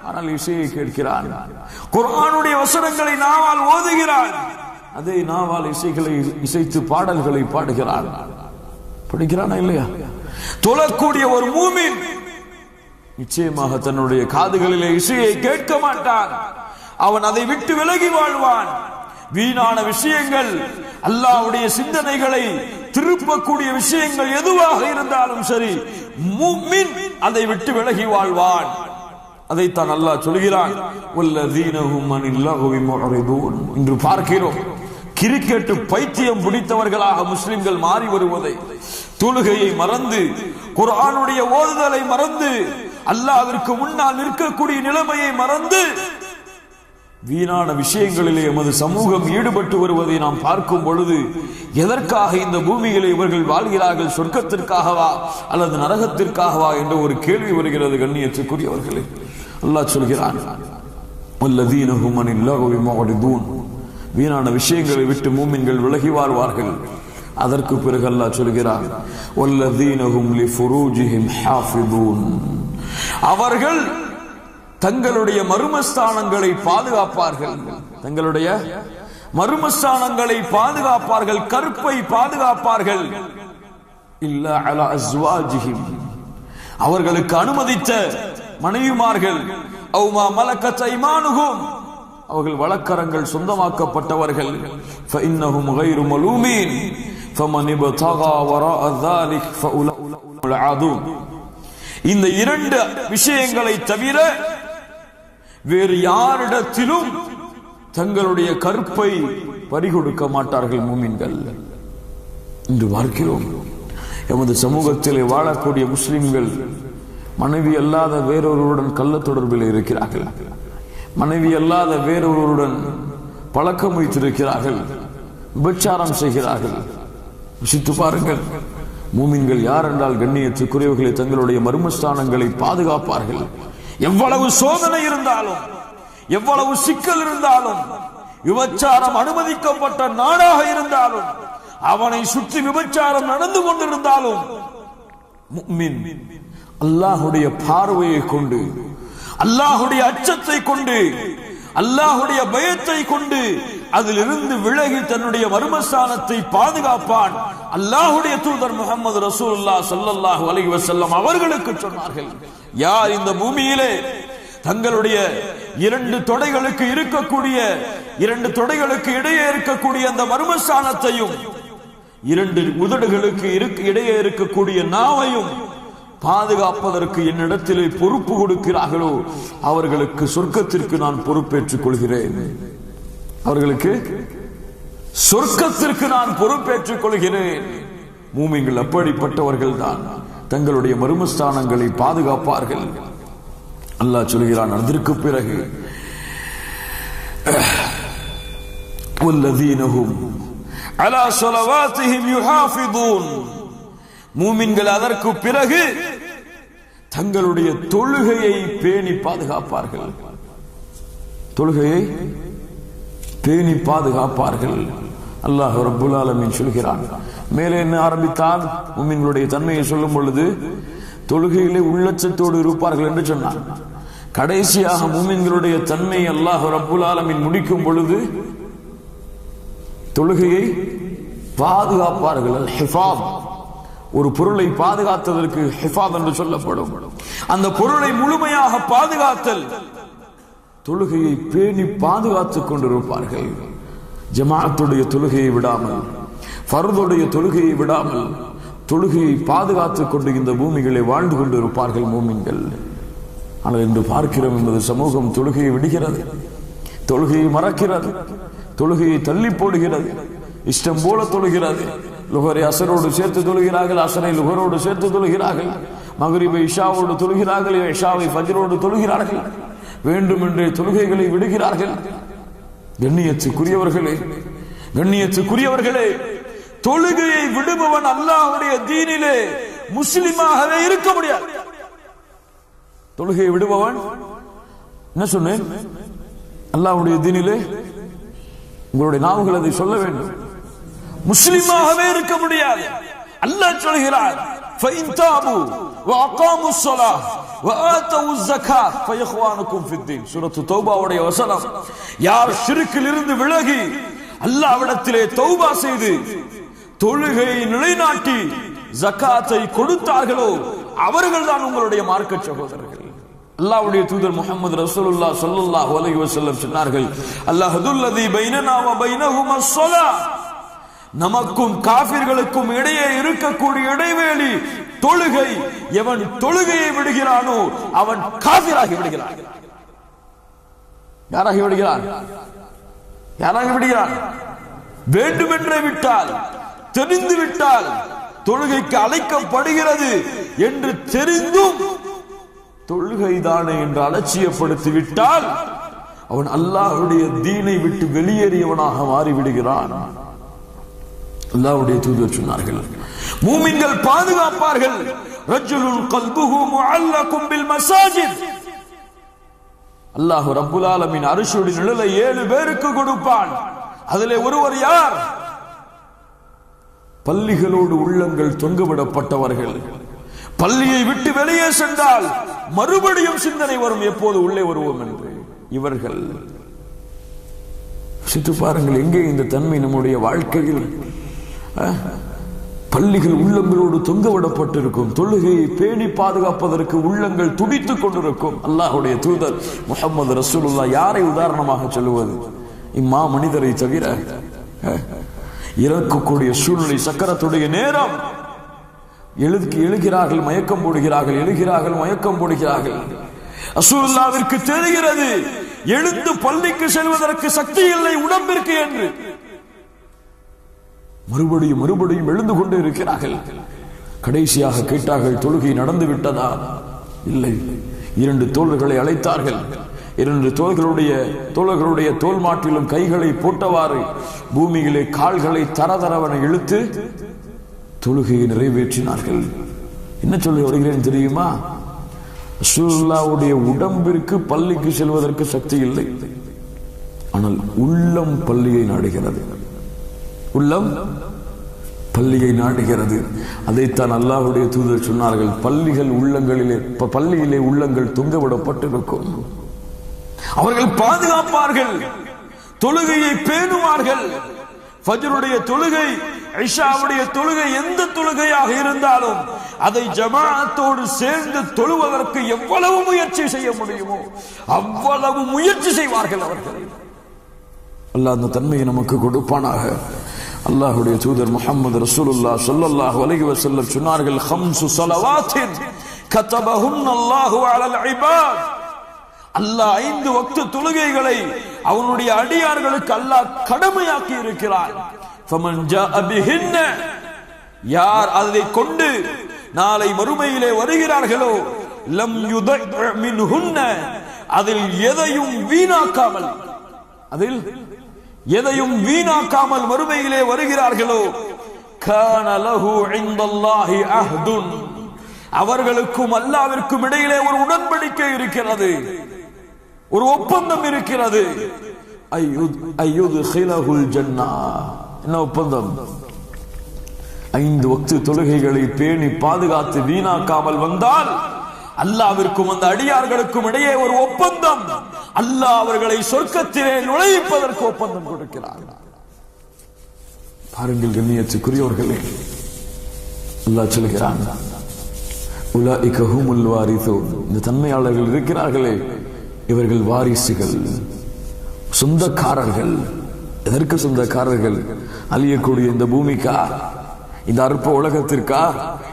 ஆனால் இசையை கேட்கிறான். குர்ஆனுடைய வசனங்களை நாவால் ஓதுகிறான், அதே நாவால் இசைகளை இசைத்து பாடல்களை பாடுகிறான். படிக்கிறானா இல்லையா? தொழக்கூடிய ஒரு மூமின் நிச்சயமாக தன்னுடைய காதுகளிலே இசையை கேட்க மாட்டான். அவன் அதை விட்டு விலகி வாழ்வான். வீணான விஷயங்கள், அல்லாஹ்வுடைய சிந்தனைகளை திருப்பக்கூடிய விஷயங்கள் எதுவாக இருந்தாலும் சரி, மூமின் அதை விட்டு விலகி வாழ்வான். அதைத்தான் அல்லாஹ் சொல்கிறான், வல்லதீனஹும் அனில் லஹ்வி முஅரிதூன். இன்று பார்க்கிறோம் கிரிக்கெட் பைத்தியம் பிடித்தவர்களாக முஸ்லிம்கள் மாறி வருவதை. தொழுகையை மறந்து, குர்ஆனுடைய ஓதுதலை மறந்து, அல்லாஹ்விற்கு முன்னால் நிற்கக்கூடிய நிலைமையை மறந்து வீணான விஷயங்களிலே எமது சமூகம் ஈடுபட்டு வருவதை நாம் பார்க்கும் பொழுது, எதற்காக இந்த பூமியிலே இவர்கள் வாழ்கிறார்கள்? சொர்க்கத்திற்காகவா அல்லது நரகத்திற்காகவா என்ற ஒரு கேள்வி வருகிறது. கண்ணியத்துக்குரியவர்களே, அல்லாஹ் சொல்கிறான், வல்லதீனஹும் அனில் லஹ்வி முஅரிதூன். வீணான விஷயங்களை விட்டு மூமின்கள் விலகி வாழ்வார்கள். அதற்கு பிறகு அல்லாஹ் சொல்கிறான், வல்லதீனஹும் லிஃபுரூஜிஹிம் ஹாஃபிதூன். அவர்கள் தங்களுடைய மர்மஸ்தானங்களை பாதுகாப்பார்கள். தங்களுடைய மர்மஸ்தானங்களை பாதுகாப்பார்கள், கற்பை பாதுகாப்பார்கள். இல்லா அலா அஸ்வாஜிஹிம், அவர்களுக்கு அனுமதித்த மனைவிமார்கள், அவ்மா மலக்கத் ஐமானுஹும், அவர்கள் வழக்கரங்கள் சொந்தமாக்கப்பட்டவர்கள். ஃபஇன்னஹும் கைரு மலூமீன் ஃபமன் இப்தகா வராஅ ذلك ஃபஉலைக العادون. இந்த இரண்டு விஷயங்களை தவிர வேறு யாரிடத்திலும் தங்களுடைய கற்பை பறிகொடுக்க மாட்டார்கள் மூமின்கள். இன்று பார்க்கிறோம், எமது சமூகத்திலே வாழக்கூடிய முஸ்லிம்கள் மனைவி அல்லாத வேறொருவருடன் கள்ள தொடர்பில் இருக்கிறார்கள். மனைவி அல்லாத வேறொருவருடன் பழக்கம் வைத்திருக்கிறார்கள், விபச்சாரம் செய்கிறார்கள். யோசித்து பாருங்கள், மூமின்கள் யார் என்றால் கண்ணியத்துக்குரியவர்களை தங்களுடைய மர்மஸ்தானங்களை பாதுகாப்பார்கள். எவ்வளவு சோதனை இருந்தாலும், எவ்வளவு சிக்கல் இருந்தாலும், விபச்சாரம் அனுமதிக்கப்பட்ட நாடாக இருந்தாலும், அவனை சுற்றி விபச்சாரம் நடந்து கொண்டிருந்தாலும், முஃமின் அல்லாஹ்வுடைய பார்வையை கொண்டு, அல்லாஹ்வுடைய அச்சத்தை கொண்டு, அல்லாஹ்வுடைய பயத்தை கொண்டு அதிலிருந்து விலகி தன்னுடைய மர்மஸ்தானத்தை பாதுகாப்பான். அல்லாஹ்வுடைய தூதர் முஹம்மது ரசூலுல்லாஹ் ஸல்லல்லாஹு அலைஹி வஸல்லம் அவர்களுக்கு சொன்னார்கள், யார் இந்த பூமியிலே தங்களுடைய இரண்டு தொடைகளுக்கு இடையே இருக்கக்கூடிய அந்த மர்மஸ்தானத்தையும், இரண்டு உதடுகளுக்கு இடையே இருக்கக்கூடிய நாவையும் பாதுகாப்பதற்கு என்னிடத்திலே பொறுப்பு கொடுக்கிறார்களோ அவர்களுக்கு சொர்க்கத்திற்கு நான் பொறுப்பேற்றுக் கொள்கிறேன். அவர்களுக்கு சொர்க்கத்திற்கு நான் பொறுப்பேற்றுக் கொள்கிறேன். மூமின்கள் அப்படிப்பட்டவர்கள் தான் தங்களுடைய மர்மஸ்தானங்களை பாதுகாப்பார்கள். அல்லாஹ் சொல்கிறான், அதற்கு பிறகு வல்லதீனஹும் அலா ஸலவாத்திஹிம் யுஹாஃபிதூன். மூமின்கள் அதற்கு பிறகு தங்களுடைய தொழுகையை பேணி பாதுகாப்பார்கள். தொழுகையை பேணி பாதுகாப்பார்கள். அல்லாஹ் ரப்புல் ஆலமீன் சொல்கிறான். மேலே என்ன ஆரம்பித்தான்? மூமின்களுடைய தன்மையை சொல்லும் பொழுது தொழுகையிலே உள்ளச்சத்தோடு இருப்பார்கள் என்று சொன்னான். கடைசியாக மூமின்களுடைய தன்மை அல்லாஹ் ரப்புல் ஆலமீன் முடிக்கும் பொழுது தொழுகையை பாதுகாப்பார்கள். அல் ஹிஃபாத், ஒரு பொருளை பாதுகாத்ததற்கு ஹிஃபாத் என்று சொல்லப்படும். அந்த பொருளை முழுமையாக பாதுகாத்தல், தொழுகையை பேணி பாதுகாத்துக் கொண்டிருப்பார்கள். ஜமாஅத்துடைய தொழுகையை விடாமல், ஃபர்துடைய தொழுகையை விடாமல் தொழுகையை பாதுகாத்துக் கொண்டு இந்த பூமிகளை வாழ்ந்து கொண்டிருப்பார்கள் மூமின்கள். ஆனால் இன்று பார்க்கிறோம், என்பது சமூகம் தொழுகையை விடுகிறது, தொழுகையை மறக்கிறது, தொழுகையை தள்ளி போடுகிறது, இஷ்டம் போல தொழுகிறது. லுஹரை அசரோடு சேர்த்து தொழுகிறார்கள், அசரை லுஹரோடு சேர்த்து தொழுகிறார்கள், மக்ரிபை இஷாவோடு தொழுகிறார்கள், இஷாவை ஃபஜ்ரோடு தொழுகிறார்கள், வேண்டுமென்றே தொழுகைகளை விடுகிறார்கள். கண்ணியத்துக்குரியவர்களே, தொழுகையை விடுபவன் அல்லாஹ்வுடைய தீனிலே முஸ்லிமாகவே இருக்க முடியாது. தொழுகையை விடுபவன், என்ன சொன்னேன், அல்லாஹ்வுடைய தீனிலே உங்களுடைய நாவுகள் அதை சொல்ல வேண்டும், முஸ்லிமாகவே இருக்க முடியாது. அல்லாஹ் சொல்கிறார், فَإِن تَابُوا وَأَقَامُوا الصَّلَاةَ وَآتَوُا الزَّكَاةَ فَإِخْوَانُكُمْ فِي الدِّينِ. சூரத்து தௌபாவுடைய வசனம். யார் ஷிர்க்கில் இருந்து விலகி அல்லாஹ்விடத்திலே தௌபா செய்து தொழுகையை நிலைநாட்டி ஜகாத்தை கொடுத்தார்களோ அவர்கள்தான் உங்களுடைய மார்க்க சகோதரர்கள். அல்லாஹ்வுடைய தூதர் முஹம்மது ரசூலுல்லாஹ் ஸல்லல்லாஹு அலைஹி வஸல்லம் சொன்னார்கள், அல்லாஹுல்லதி பைனனா வ பைனஹும் அஸ்ஸலாஹ். நமக்கும் காஃபிர்களுக்கும் இடையே இருக்கக்கூடிய இடைவேளி தொழுகை. எவன் தொழுகையை விடுகிறானோ அவன் காஃபிராகி விடுகிறான். யாராகி விடுகிறான்? வேண்டுமென்றே விட்டால், தெரிந்து விட்டால், தொழுகைக்கு அழைக்கப்படுகிறது என்று தெரிந்தும் தொழுகைதானே என்று அலட்சியப்படுத்தி விட்டால் அவன் அல்லாஹ்வுடைய தீனை விட்டு வெளியேறியவனாக மாறிவிடுகிறான். அல்லாஹ்வுடைய தூதர் சொன்னார்கள், மூமின்கள் பாதுகாப்பார்கள். ரஜுலுன் கல்புஹு முஅல்லகும் பில் மசாஜித். அல்லாஹ் ரப்புல் ஆலமீன் அர்ஷுடைய நிழலை 7 பேருக்கு கொடுப்பான். அதிலே ஒருவர் யார்? பள்ளிகளோடு உள்ளங்கள் தொங்கவிடப்பட்டவர்கள். பள்ளியை விட்டு வெளியே சென்றால் மறுபடியும் சிந்தனை வரும், எப்போது உள்ளே வருவோம் என்று. இவர்கள் சித்து பாருங்கள், எங்கே இந்த தன்மை நம்முடைய வாழ்க்கையில்? பள்ளிகள் உள்ளங்களோடு தொங்கவிடப்பட்டிருக்கும். தொழுகையை பேணி பாதுகாப்பதற்கு உள்ளங்கள் துடித்துக் கொண்டிருக்கும். அல்லாஹ்வுடைய தூதர் முஹம்மது ரசூலுல்லாஹ் யாரை உதாரணமாக சொல்லுவது? இம்மா மனிதரை தவிர இறக்கக்கூடிய சூழ்நிலை, சக்கரத்துடைய நேரம், எழுகிறார்கள், மயக்கம் போடுகிறார்கள். ரசூலுல்லாஹ்விற்கு தெரிகிறது எழுந்து பள்ளிக்கு செல்வதற்கு சக்தி இல்லை உடம்பிற்கு என்று. மறுபடியும் எழுந்து கொண்டே இருக்கிறார்கள். கடைசியாக கேட்டார்கள், தொழுகை நடந்து விட்டதா? இல்லை. 2 தோழர்களை அழைத்தார்கள். 2 தோழர்களுடைய தோல் மாட்டிலும் கைகளை போட்டவாறு பூமியிலே கால்களை தரதரவன இழுத்து தொழுகையை நிறைவேற்றினார்கள். என்ன சொல்ல வருகிறேன் தெரியுமா? ரசூலுல்லாஹ்வுடைய உடம்பிற்கு பள்ளிக்கு செல்வதற்கு சக்தி இல்லை, ஆனால் உள்ளம் பள்ளியை நாடுகிறது. உள்ளம் பள்ளியை நாடுகிறது. அதைத்தான் அல்லாஹ்வுடைய தூதர் சொன்னார்கள், பள்ளியிலே உள்ளங்கள் தொங்கவிடப்பட்டிருக்கும். அவர்கள் பாதுகாப்பார்கள், தொழுகையை பேணுவார்கள். ஃபஜ்ருடைய தொழுகை, இஷாவுடைய தொழுகை, எந்த தொழுகையாக இருந்தாலும் அதை ஜமாஅத்தோடு சேர்ந்து தொழுவதற்கு எவ்வளவு முயற்சி செய்ய முடியுமோ அவ்வளவு முயற்சி செய்வார்கள் அவர்கள். அல்லாஹ் அந்த தன்மையை நமக்கு கொடுப்பானாக. அல்லாஹ்வுடைய தூதர் முஹம்மது ரசூலுல்லாஹ் ஸல்லல்லாஹு அலைஹி வஸல்லம் சொன்னார்கள், 5 ஸலவாத்தின் கதபஹுன்னல்லாஹு அலல் இபாத். அல்லாஹ் 5 வக்து தொழுகைகளை அவனுடைய அடியார்களுக்கு அல்லாஹ் கடமையாக்கி இருக்கிறான். ஃபமன் ஜாஅ பிஹின்ன, யார் அதை கொண்டு நாளை மறுமையிலே வருகிறார்களோ, லம் யுதஅ மின்ஹுன்ன, அதில் எதையும் வீணாக்காமல் மறுமையிலே வருகிறார்களோ, கான லஹு இன்தல்லாஹி அஹ்துன், அவர்களுக்கும் அல்லாஹ்விற்கும் இடையிலே ஒரு உடன்படிக்கை இருக்கிறது, ஒரு ஒப்பந்தம் இருக்கிறது. அய்யுத்கிலஹுல் ஜன்னah. என்ன ஒப்பந்தம்? 5 வக்து தொழுகைகளை பேணி பாதுகாத்து வீணாக்காமல் வந்தால் அல்லாஹ்விற்கும் அந்த அடியார்களுக்கும் இடையே ஒரு ஒப்பந்தம். அல்லாஹ் அவர்களை சொர்க்கத்திலே நுழைப்பதற்கு ஒப்பந்தம் கொடுக்கிறார். பாருங்கள் கண்ணியத்துக்குரியவர்களே, அல்லாஹ் சொல்கிறான், உலாயிக ஹுமுல் வாரிசூன். இந்த தன்மையாளர்கள் இருக்கிறார்களே, இவர்கள் வாரிசுகள், சொந்தக்காரர்கள். எதற்கு சொந்தக்காரர்கள்? அழியக்கூடிய இந்த பூமிக்கா, இந்த அற்ப உலகத்திற்கா,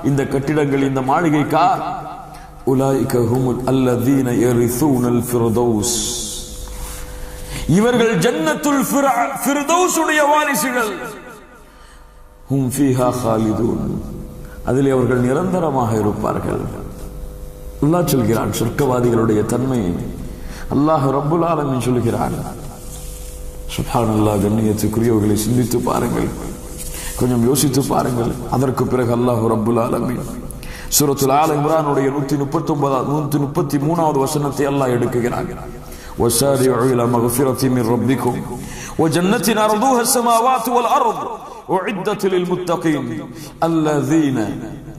இந்த கட்டிடங்கள், இந்த மாளிகைக்கா? உலாயிக ஹுமுல் அல்லதீன யரிஸூனல் ஃபிர்தௌஸ். இவர்கள் ஜன்னத்துல் ஃபிர்தௌஸ் உடைய வாரிசுகள். ஹும் ஃபீஹா காலிதூன், அதிலே அவர்கள் நிரந்தரமாக இருப்பார்கள். அல்லாஹ் சொல்கிறான் சொர்க்கவாதிகளுடைய தன்மை. அல்லாஹ் ரப்புல் ஆலமீன் சொல்கிறான், சுப்ஹானல்லாஹ். கண்ணியத்துக்குரியவர்களை சிந்தித்து பாருங்கள், கொஞ்சம் யோசித்து பாருங்கள். அதற்கு பிறகு அல்லாஹ் ரப்புல் ஆலமீன் சூரத்துல் ஆல இம்ரானுடைய 133வது வசனத்தை அல்லாஹ் எடுக்குகிறான். وسارعوا إلى مغفرة من ربكم وجنة عرضها السماوات والأرض أعدت للمتقين الذين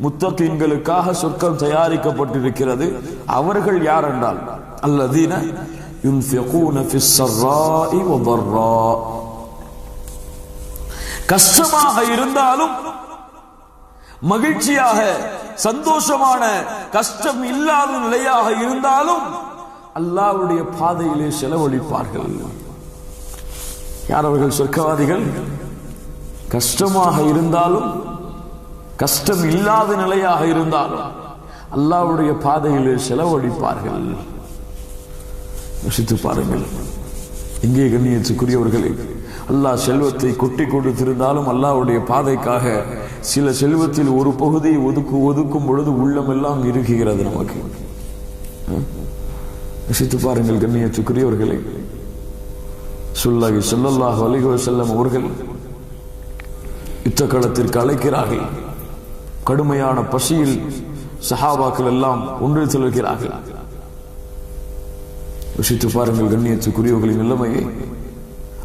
முத்தகீன்களுக்காக சொர்க்கம் தயாரிக்கப்பட்டிருக்கிறது. அவர்கள் யார் என்றால் الذين ينفقون في السراء والضراء. கஷ்டமாக இருந்தாலும் மகிழ்ச்சியாக சந்தோஷமான கஷ்டம் இல்லாத நிலையாக இருந்தாலும் அல்லாஹ்வுடைய பாதையிலே செலவழிப்பார்கள். யார் அவர்கள்? சொர்க்கவாதிகள். கஷ்டமாக இருந்தாலும் கஷ்டம் இல்லாத நிலையாக இருந்தாலும் அல்லாஹ்வுடைய பாதையிலே செலவழிப்பார்கள். யோசித்து பாருங்கள். இங்கே கண்ணியத்துக்குரியவர்களே, அல்லாஹ் செல்வத்தை கொட்டி கொடுத்திருந்தாலும் அல்லாஹ்வுடைய பாதைக்காக சில செல்வத்தில் ஒரு பகுதியை ஒதுக்கும் பொழுது உள்ளமெல்லாம் இருக்குகிறது நமக்கு. யோசித்து பாருங்கள் கண்ணியத்துக்குரியவர்களே. ஸல்லல்லாஹு அலைஹி வஸல்லம் அவர்கள் யுத்த களத்திற்கு அழைக்கிறார்கள். கடுமையான பசியில் சஹாபாக்கள் எல்லாம் ஒன்று திரள்கிறார்கள். யோசித்து பாருங்கள் கண்ணியத்துக்குரியவர்களின் நிலைமையை.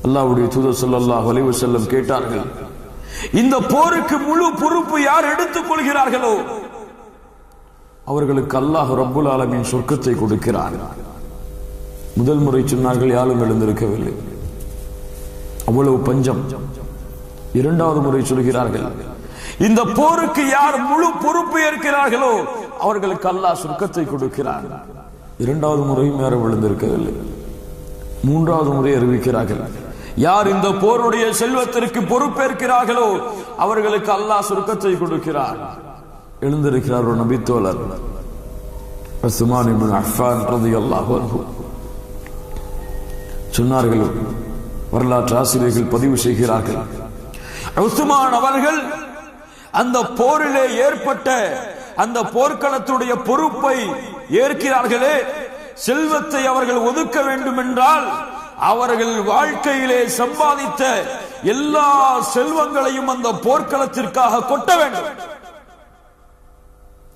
அல்லாஹ்வுடைய தூதர் ஸல்லல்லாஹு அலைஹி வஸல்லம் கேட்டார்கள், இந்த போருக்கு முழு பொறுப்பு யார் எடுத்துக் கொள்கிறார்களோ அவர்களுக்கு அல்லாஹ் ரப்புல் ஆலமீன் சொர்க்கத்தை கொடுக்கிறார். முதல் முறை சொன்னார்கள், யாரும் எழுந்திருக்கவில்லை, அவ்வளவு பஞ்சம். இரண்டாவது முறை சொல்கிறார்கள், இந்த போருக்கு யார் முழு பொறுப்பு ஏற்கிறார்களோ அவர்களுக்கு அல்லாஹ் சொர்க்கத்தை கொடுக்கிறார். இரண்டாவது முறையும் யாரும் எழுந்திருக்கவில்லை. மூன்றாவது முறை அறிவிக்கிறார்கள், யார் இந்த போருடைய செல்வத்திற்கு பொறுப்பேற்கிறார்களோ அவர்களுக்கு அல்லாஹ் சொர்க்கத்தை கொடுக்கிறார். எழுந்திருக்கிறார் ஒரு நபித்தோழர், உஸ்மான் இப்னு அஃபான் ரலியல்லாஹு அன்ஹு. சொன்னார்கள், வரலாற்று ஆசிரியர்கள் பதிவு செய்கிறார்கள், உஸ்மான் அவர்கள் அந்த போரிலே ஏற்பட்ட அந்த போர்க்களத்துடைய பொறுப்பை ஏற்கிறார்களே, செல்வத்தை அவர்கள் ஒதுக்க வேண்டும் என்றால் அவர்கள் வாழ்க்கையிலே சம்பாதித்த எல்லா செல்வங்களையும் அந்த போர்க்களத்திற்காக கொட்ட வேண்டும்.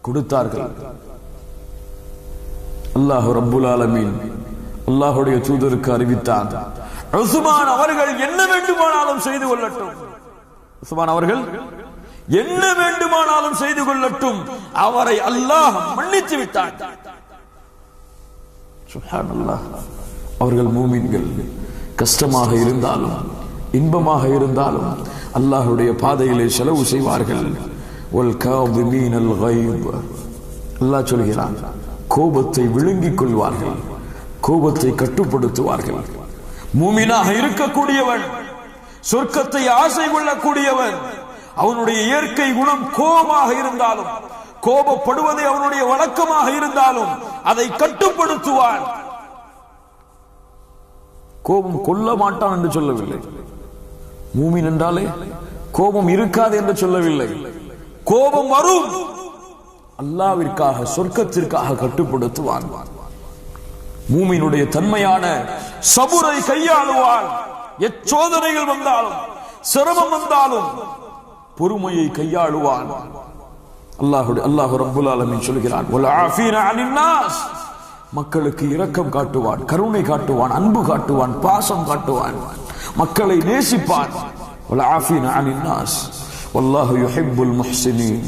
கொடுத்தார்கள். அல்லாஹ் ரப்புல் ஆலமீன் அல்லாஹ்வுடைய தூதருக்கு அறிவித்தான், உஸ்மான் அவர்கள் என்ன வேண்டுமானாலும் செய்து கொள்ளட்டும். உஸ்மான் அவர்கள் என்ன வேண்டுமானாலும் செய்து கொள்ளட்டும், அவரை அல்லாஹ் மன்னித்து விட்டான். சுப்ஹானல்லாஹ். அவர்கள் மூமின்கள். கஷ்டமாக இருந்தாலும் இன்பமாக இருந்தாலும் அல்லாஹ்வுடைய பாதையிலே செலவு செய்வார்கள். வல் காதிமீனல் கைப். அல்லாஹ் சொல்கிறான், கோபத்தை விழுங்கிக் கொள்வார்கள், கோபத்தை கட்டுப்படுத்துவார்கள். மூமினாக இருக்கக்கூடியவன், சொர்க்கத்தை ஆசை கொள்ளக்கூடியவன், அவனுடைய இயற்கை குணம் கோபமாக இருந்தாலும், கோபப்படுவதை அவனுடைய வழக்கமாக இருந்தாலும் அதை கட்டுப்படுத்துவான். கோபம் கொள்ள மாட்டான் என்று சொல்லவில்லை. மூமின் என்றாலே கோபம் இருக்காது என்று சொல்லவில்லை. கோபம் வரும், அல்லாஹ்விற்காக சொர்க்கத்திற்காக கட்டுப்படுத்துவான். மூமினுடைய தன்மையான சபுரை கையாளுவான். எச்சோதனைகள் வந்தாலும் சிரமம் வந்தாலும் பொறுமையை கையாளுவான். அல்லாஹ் ரப்புல் ஆலமீன் சொல்கிறான், வல் ஆஃபீனா அனின் நாஸ். மக்களுக்கு இரக்கம் காட்டுவான், கருணை காட்டுவான், அன்பு காட்டுவான், பாசம் காட்டுவான், மக்களை நேசிப்பான். வல் ஆஃபீனா அனின் நாஸ் வல்லாஹு யுஹிப்புல் முஹ்சினீன்.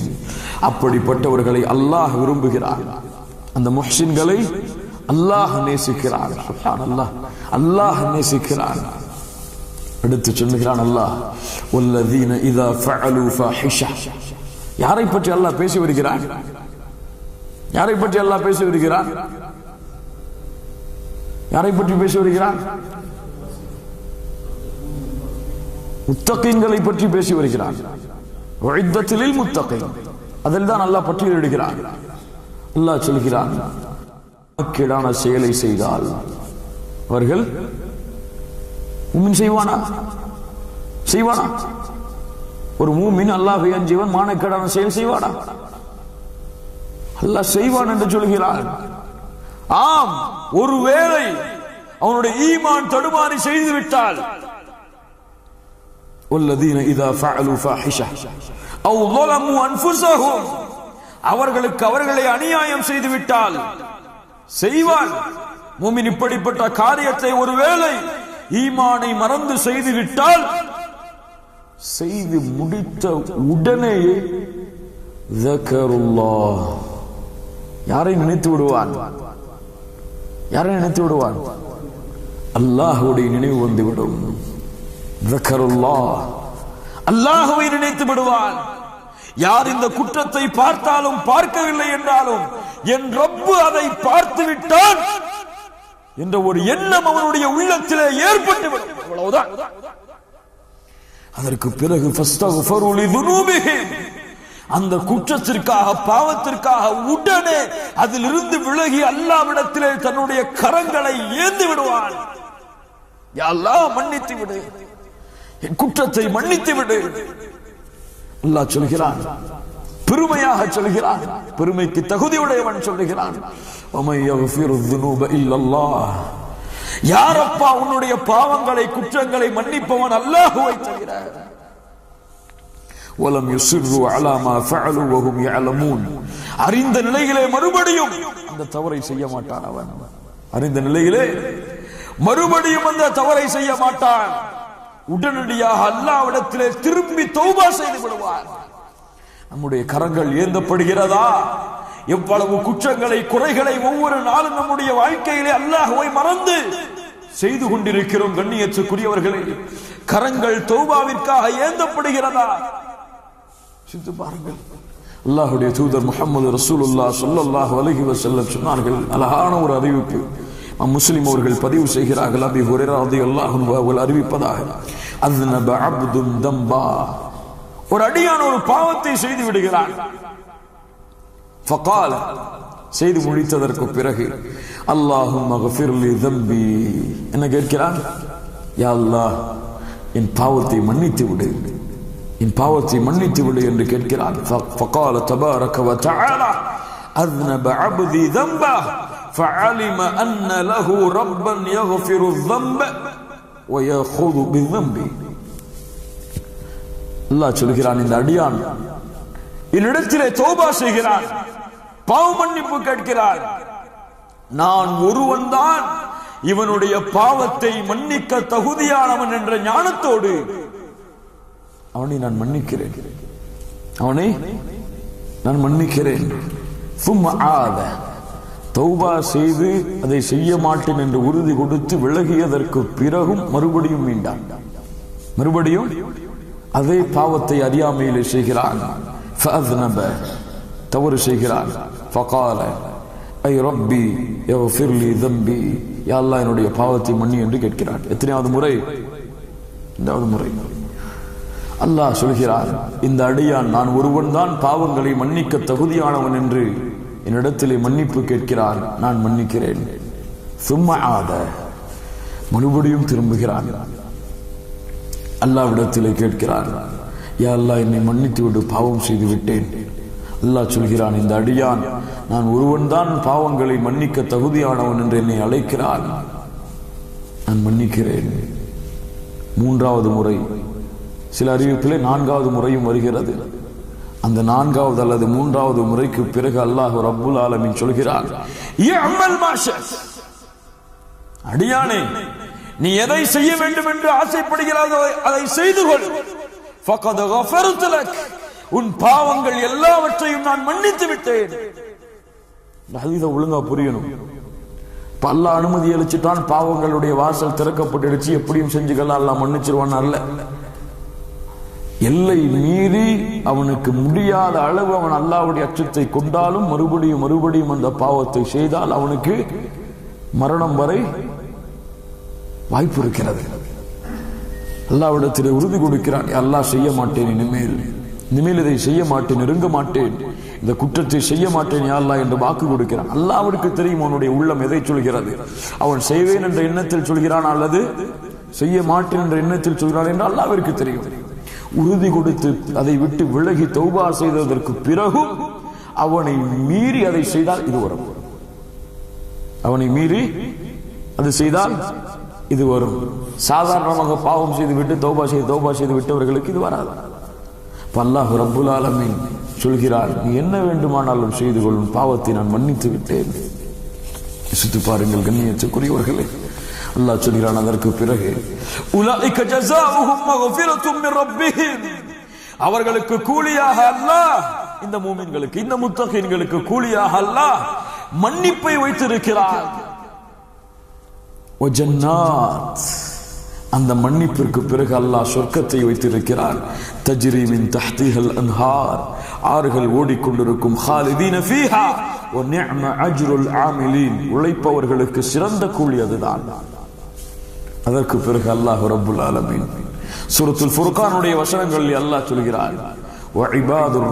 அப்படிப்பட்டவர்களை அல்லாஹ் விரும்புகிறான். அந்த முஹ்சின்களை அல்லாஹ் நேசிக்கிறான். சுப்ஹானல்லாஹ். அல்லாஹ் நேசிக்கிறான். அடுத்து சொல்லுகிறான் அல்லாஹ், வல்லதீன இதா ஃபஅலு ஃபாஹிஷா. யாரை பற்றி அல்லாஹ் பேசி வருகிறான்? யாரை பற்றி அல்லாஹ் பேசி வருகிறான்? யாரை பற்றி பேசி வருகிறான்? முத்தகீன்களை பற்றி பேசி வருகிறான். உஇத்தத்தில் முத்தகீன். அதில் தான் அல்லாஹ் பட்டியலிடுகிறான். அல்லாஹ் சொல்கிறான், கேடான செயலை செய்தால் அவர்கள் மூமின் செய்வானா? செய்வானா? ஒரு மூமின் அல்லாஹ்வை அஞ்சியவன் மானக்கேடான செயல் செய்வானா? அல்லாஹ் செய்வான் என்று சொல்கிறான். ஆம், ஒருவேளை அவனுடைய ஈமான் தடுமாறி செய்து விட்டால், والذين إذا فعلوا فاحشة أو ظلموا أنفسهم, அவர்களுக்கு அவர்களை அநியாயம் செய்து விட்டால் செய்வான். மூமின் இப்படிப்பட்ட காரியத்தை ஒருவேளை ஈமானை மறந்து செய்து விட்டால், செய்து முடித்த உடனேயே ذكرullah, யாரை நினைத்து விடுவான்? யாரை நினைத்து விடுவான்? அல்லாஹ்வுடைய நினைவு வந்துவிடும். ذكرullah, அல்லாஹ்வை நினைத்து விடுவான். யார் இந்த குற்றத்தை பார்த்தாலும் பார்க்கவில்லை என்றாலும் என் ரப்பு அதை பார்த்து விட்டான் என்ற ஒரு எண்ணம் அவனுடைய உள்ளத்திலே ஏற்பட்டுவிடும். அவ்வளவுதான். அதற்கு பிறகு ஃபஸ்தக்ஃபிரு லிதுனூபிஹிம், அந்த குற்றத்திற்காக பாவத்திற்காக உடனே அதிலிருந்து விலகி அல்லாஹ்விடத்திலே தன்னுடைய கரங்களை ஏந்தி விடுவான். யா அல்லாஹ், மன்னித்து விடு, என் குற்றத்தை மன்னித்து விடு. அல்லாஹ் சொல்கிறான், பெருமையாக சொல்கிறான், பெருமைக்கு தகுதியுடையவன் சொல்கிறான், வமை யக்ஃபிரு ذுனூப இல்லல்லாஹ், யாரப்பா உன்னுடைய பாவங்களை குற்றங்களை மன்னிப்பவன் அல்லாஹ்வை தவிர. வலம் யுஸிர்ரு அலா மா ஃபஅலு வஹும் யஅலமூன், அறிந்த நிலையிலே மறுபடியும் அந்த தவறை செய்ய மாட்டான் அவன். அறிந்த நிலையிலே மறுபடியும் அந்த தவறை செய்ய மாட்டான். உடனடியாக அல்லாஹ்விடத்திலே திரும்பி தௌபா செய்து விடுவார். நம்முடைய கரங்கள் ஏந்தப்படுகிறதா? எவ்வளவு குற்றங்களை குறைகளை ஒவ்வொரு நாளும் நம்முடைய வாழ்க்கையிலே அல்லாஹ்வை மறந்து செய்து கொண்டிருக்கிறோம். கண்ணியத்துக்குரியவர்களே, கரங்கள் தௌபாவிற்காக ஏந்தப்படுகிறதா? சிந்தித்து பாருங்கள். அல்லாஹ்வுடைய தூதர் முஹம்மது ரசூலுல்லாஹ் ஸல்லல்லாஹு அலைஹி வஸல்லம் சொன்னார்கள், அழகான ஒரு அறிவிப்பு. முஸ்லிம் அவர்கள் பதிவு செய்கிறார்கள். அபீ ஹுரைரா ரலியல்லாஹு அன்ஹு அவர்கள் அறிவிப்பதாக, அஸ்னப அப்துன் தம்பா, ஒரு அடியான் ஒரு பாவத்தை செய்து விடுகிறான். ஃபகால, செய்து முடித்ததற்கு பிறகு, அல்லாஹும்ம கஃபிர் லி தம்பி, என்ன கேட்கிறான்? யா அல்லாஹ், என் பாவத்தை மன்னித்து விடு, என் பாவத்தை மன்னித்து விடு என்று கேட்கிறான். ஃபகால தபாரக வ தஆலா, அஸ்னப அப்தி தம்பா فعلم أن له ربا يغفر الذنب ويأخذ بالذنب. அல்லாஹ் சொல்கிறான், இந்த அடியான் என்னிடத்திலே தௌபா செய்கிறான், பாவ மன்னிப்பு கேட்கிறான், நான் ஒருவன் தான் இவனுடைய பாவத்தை மன்னிக்க தகுதியானவன் என்ற ஞானத்தோடு அவனை நான் மன்னிக்கிறேன், அவனை நான் மன்னிக்கிறேன். ثم عاد, தௌபா செய்து அதை செய்ய மாட்டேன் என்று உறுதி கொடுத்து விலகியதற்கு பிறகும் மறுபடியும் மீண்டான். மறுபடியும் அதே பாவத்தை அறியாமையிலே செய்கிறான். ஃபஅذنب, தவறு செய்கிறான். ஃபகால ஐ ரப்பி யக்ஃபிர் லி ذنبي, யா அல்லாஹ், என்னுடைய பாவத்தை மன்னி என்று கேட்கிறான். எத்தனையாவது முறை? இரண்டாவது முறை. அல்லாஹ் சொல்கிறான், இந்த அடியான் நான் ஒருவன் தான் பாவங்களை மன்னிக்க தகுதியானவன் என்று என்னிடத்திலே மன்னிப்பு கேட்கிறான், நான் மன்னிக்கிறேன். சும்மா ஆத, மறுபடியும் திரும்புகிறான், அல்லாஹ்விடத்திலே கேட்கிறான், யா அல்லாஹ், என்னை மன்னித்து விடு, பாவம் செய்து விட்டேன். அல்லாஹ் சொல்கிறான், இந்த அடியான் நான் ஒருவன் தான் பாவங்களை மன்னிக்க தகுதியானவன் என்று என்னை அழைக்கிறான், நான் மன்னிக்கிறேன். மூன்றாவது முறை, சில அறிவிப்பிலே நான்காவது முறையும் வருகிறது. அந்த நான்காவது அல்லது மூன்றாவது முறைக்கு பிறகு அல்லாஹ் ரப்புல் ஆலமீன் சொல்கிறான், அடியானே, நீ எதை செய்ய வேண்டும் என்று ஆசைப்படுகிறாயோ அதை செய்து கொள். ஃபகத் கஃபர்து லக், உன் பாவங்கள் எல்லாவற்றையும் நான் மன்னித்து விட்டேன். ஹதீஸை ஒழுங்கா புரியணும். இப்ப அல்லாஹ் அனுமதி அளிச்சுட்டான், பாவங்களுடைய வாசல் திறக்கப்பட்டுடுச்சு, எப்படியும் செஞ்சுக்கலாம், அல்லாஹ் மன்னிச்சிருவான் அல்ல. எல்லை மீறி அவனுக்கு முடியாத அளவு அவன் அல்லாஹ்வுடைய அச்சத்தை கொண்டாலும் மறுபடியும் மறுபடியும் அந்த பாவத்தை செய்தால் அவனுக்கு மரணம் வரை வாய்ப்பு இருக்கிறது. அல்லாஹ்விடத்தில் உறுதி கொடுக்கிறான், அல்லாஹ் செய்ய மாட்டேன், இனிமேல் இதை செய்ய மாட்டேன், நெருங்க மாட்டேன், இந்த குற்றத்தை செய்ய மாட்டேன் யா அல்லாஹ் என்று வாக்கு கொடுக்கிறான். அல்லாஹ்விற்கு தெரியும் அவனுடைய உள்ளம் எதை சொல்கிறது. அவன் செய்வேன் என்ற எண்ணத்தில் சொல்கிறான் அல்லது செய்ய மாட்டேன் என்ற எண்ணத்தில் சொல்கிறான் என்று அல்லாஹ்விற்கு தெரியும். உறுதி கொடுத்து அதை விட்டு விலகி தௌபா செய்ததற்கு பிறகும் அவனை மீறி அதை செய்தால் இது வரும். அவனை மீறி அது செய்தால் இது வரும். சாதாரணமாக பாவம் செய்து விட்டு தௌபா செய்து விட்டவர்களுக்கு இது வராது. அல்லாஹ் ரப்புல் ஆலமீன் சொல்கிறார், நீ என்ன வேண்டுமானாலும் செய்து கொள்ளும், பாவத்தை நான் மன்னித்து விட்டேன். யோசித்து பாருங்கள் கண்ணியத்துக்குரியவர்களே. அல்லாஹ் சொல்கிறான் அதற்கு பிறகு, உலாயிக ஜஸாஉஹும் மக்ஃபிரத்தும் மின் ரப்பிஹிம், அவர்களுக்கு கூலியாக அல்லாஹ், இந்த மூமின்களுக்கு, இந்த முத்தகீன்களுக்கு கூலியாக அல்லாஹ் மன்னிப்பை வைத்திருக்கிறார். வஜன்னாத், அந்த மன்னிப்பிற்கு பிறகு அல்லாஹ் சொர்க்கத்தை வைத்திருக்கிறார். தஜ்ரி மின் தஹ்திஹல் அன்ஹார், ஆறுகள் ஓடிக்கொண்டிருக்கும். ஹாலிதீன ஃபீஹா வ நிஅம அஜ்ருல் ஆமிலீன், உழைப்பவர்களுக்கு சிறந்த கூலி அதுதான். அதற்கு பிறகு அல்லாஹ் ரப்புல் ஆலமீன் சூரத்துல் ஃபுர்கானுடைய வசனங்களில் அல்லாஹ் சொல்கிறார், வ இபாதுர்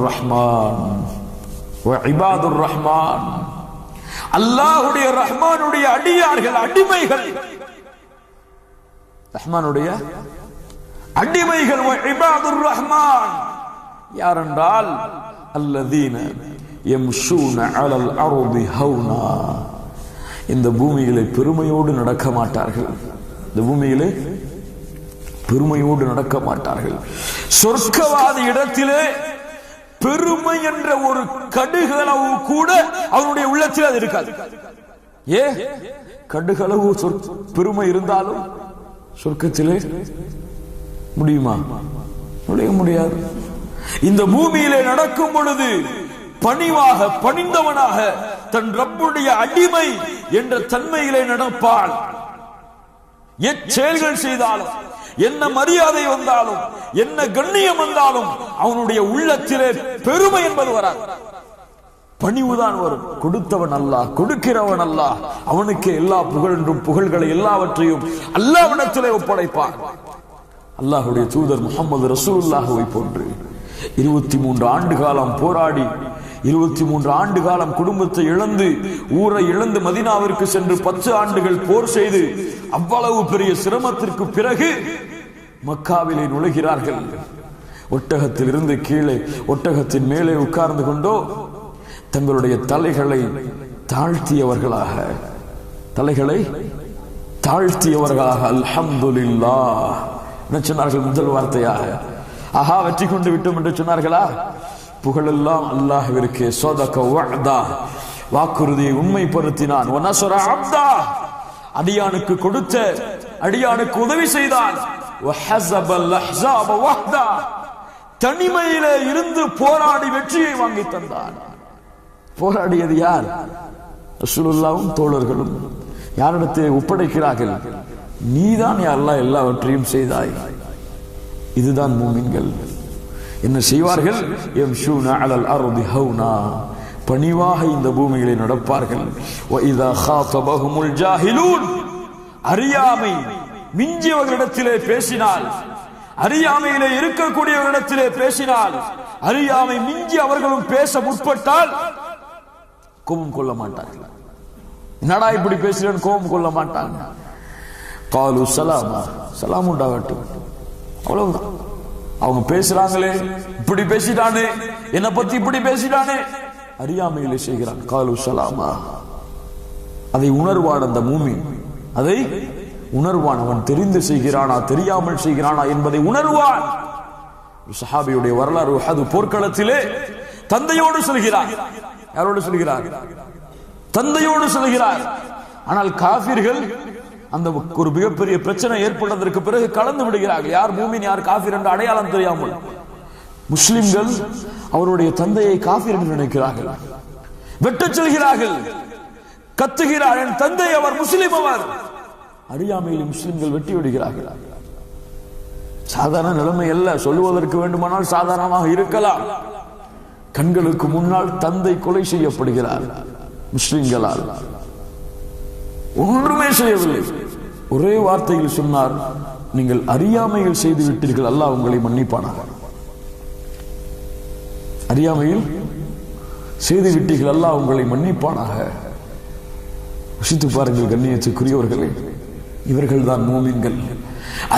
ரஹ்மான், அல்லாஹ்வுடைய ரஹ்மானுடைய அடியார்கள், அடிமைகள், ரஹ்மானுடைய அடிமைகள். வ இபாதுர் ரஹ்மான் யார் என்றால், அல்லதீன யம்ஷூன அலல் அர்தி ஹௌனா, இந்த பூமியிலே பெருமையோடு நடக்க மாட்டார்கள். இந்த பூமியிலே பெருமையோடு நடக்க மாட்டார்கள். சொர்க்கவாதி இடத்திலே பெருமை என்ற ஒரு கடுகளவு கூட அவனுடைய உள்ளத்தில் அது இருக்காது. கடுகளவு பெருமை இருந்தாலும் சொர்க்கத்திலே முடியுமா? நுழைய முடியாது. இந்த பூமியிலே நடக்கும் பொழுது பணிவாக, பணிந்தவனாக, தன் ரப்புடைய அடிமை என்ற தன்மையிலே நடப்பாள். எச்செயல்கள் செய்தாலும், என்ன மரியாதை வந்தாலும், என்ன கண்ணியம் வந்தாலும், அவனுடைய உள்ளத்திலே பெருமை என்பது வராது. பணிவுதான் வரும். கொடுத்தவன் அல்லாஹ், கொடுக்கிறவன் அல்லாஹ், அவனுக்கு எல்லா புகழென்றும் புகழ்களை எல்லாவற்றையும் அல்லாஹ்விடத்திலே ஒப்படைப்பான். அல்லாஹ்வுடைய தூதர் முஹம்மது ரசூலுல்லாஹ்வை போன்று 23 ஆண்டு காலம் போராடி, 23 ஆண்டு காலம் குடும்பத்தை இழந்து, ஊரை இழந்து மதீனாவிற்கு சென்று 10 ஆண்டுகள் போர் செய்து, அவ்வளவு பெரிய சிரமத்திற்கு பிறகு மக்காவிலே நுழைகிறார்கள். ஒட்டகத்தில் இருந்து கீழே, ஒட்டகத்தின் மேலே உட்கார்ந்து கொண்டோ தங்களுடைய தலைகளை தாழ்த்தியவர்களாக, அல்ஹம்துலில்லாஹ் என்ன சொன்னார்கள்? முதல் வார்த்தையாக ஆஹா வெற்றி கொண்டு விட்டோம் என்று சொன்னார்களா? புகழெல்லாம் அல்லாஹ்விற்கு. ஸதக வஅதா, வாக்குறுதியை உண்மைப்படுத்தினான். வ நஸர அப்தா, அடியானுக்கு கொடுத்த, அடியானுக்கு உதவி செய்தான். வ ஹஸபல் அஹ்ஸாப வஹ்தா, தனிமையிலே இருந்து போராடி வெற்றியை வாங்கி தந்தான். போராடியது யார்? ரசூலுல்லாஹ்வும் தோழர்களும். யாரிடத்தில் ஒப்படைக்கிறார்கள்? நீதான் யா அல்லாஹ் எல்லாவற்றையும் செய்தாய். இதுதான் மூமின்கள். என்ன செய்வார்கள்? யம்ஷூன அலல் அர்தி ஹௌனா, பணிவாக இந்த பூமியிலே நடப்பார்கள். வ இதா காதபஹுமுல் ஜாஹிலூன், அறியாமை மிஞ்சியவர்களிடத்திலே பேசினால், அறியாமையிலே இருக்கக்கூடியவர்களிடத்திலே பேசினால், அறியாமை மிஞ்சி அவர்களும் பேச முற்பட்டால் கோபம் கொள்ள மாட்டார்கள். என்னடா இப்படி பேசுறேன்னு கோபம் கொள்ள மாட்டாங்க. காலு சலாமா, சலாம் உண்டாகட்டும், அவ்வளவுதான். அவங்க பேசுறாங்களே, இப்படி பேசிட்டானே, என்னை பத்தி இப்படி பேசிட்டானே, அறியாமையிலே செய்கிறான். காலு சலாமா, அதை உணர்வான் அந்த மூமின், அதை உணர்வான். அவன் தெரிந்து செய்கிறானா தெரியாமல் செய்கிறானா என்பதை உணர்வான். சஹாபியுடைய வரலாறு, உஹது போர்க்களத்திலே தந்தையோடு சொல்கிறார். யாரோடு சொல்கிறார்? தந்தையோடு சொல்கிறார். ஆனால் காஃபிர்கள் அந்த ஒரு மிகப்பெரிய பிரச்சனை ஏற்பட்டதற்கு பிறகு கலந்து விடுகிறார்கள். யார் மூமின் யார் காஃபிர் என்ற அடையாளம் தெரியாமல் முஸ்லிம்கள் அவருடைய தந்தையை காஃபிர் என்று நினைக்கிறார்கள். வெட்டச் சொல்கிறார்கள், கத்துகிறார், என் தந்தை அவர் முஸ்லிம், அவர். அறியாமையில் முஸ்லிம்கள் வெட்டி விடுகிறார்கள். சாதாரண நிலைமை அல்ல, சொல்லுவதற்கு வேண்டுமானால் சாதாரணமாக இருக்கலாம். கண்களுக்கு முன்னால் தந்தை கொலை செய்யப்படுகிறார் முஸ்லிம்களால். ஒன்றுமே செய்யவில்லை, ஒரே வார்த்தையில் சொன்னார், நீங்கள் அறியாமையில் செய்து விட்டீர்கள், அல்லாஹ் உங்களை மன்னிப்பானாக. அறியாமையில் செய்து விட்டீர்கள், அல்லாஹ் உங்களை மன்னிப்பானாக. யோசித்து பாருங்கள் கண்ணியத்துக்குரியவர்களே, இவர்கள் தான் மூமின்கள்.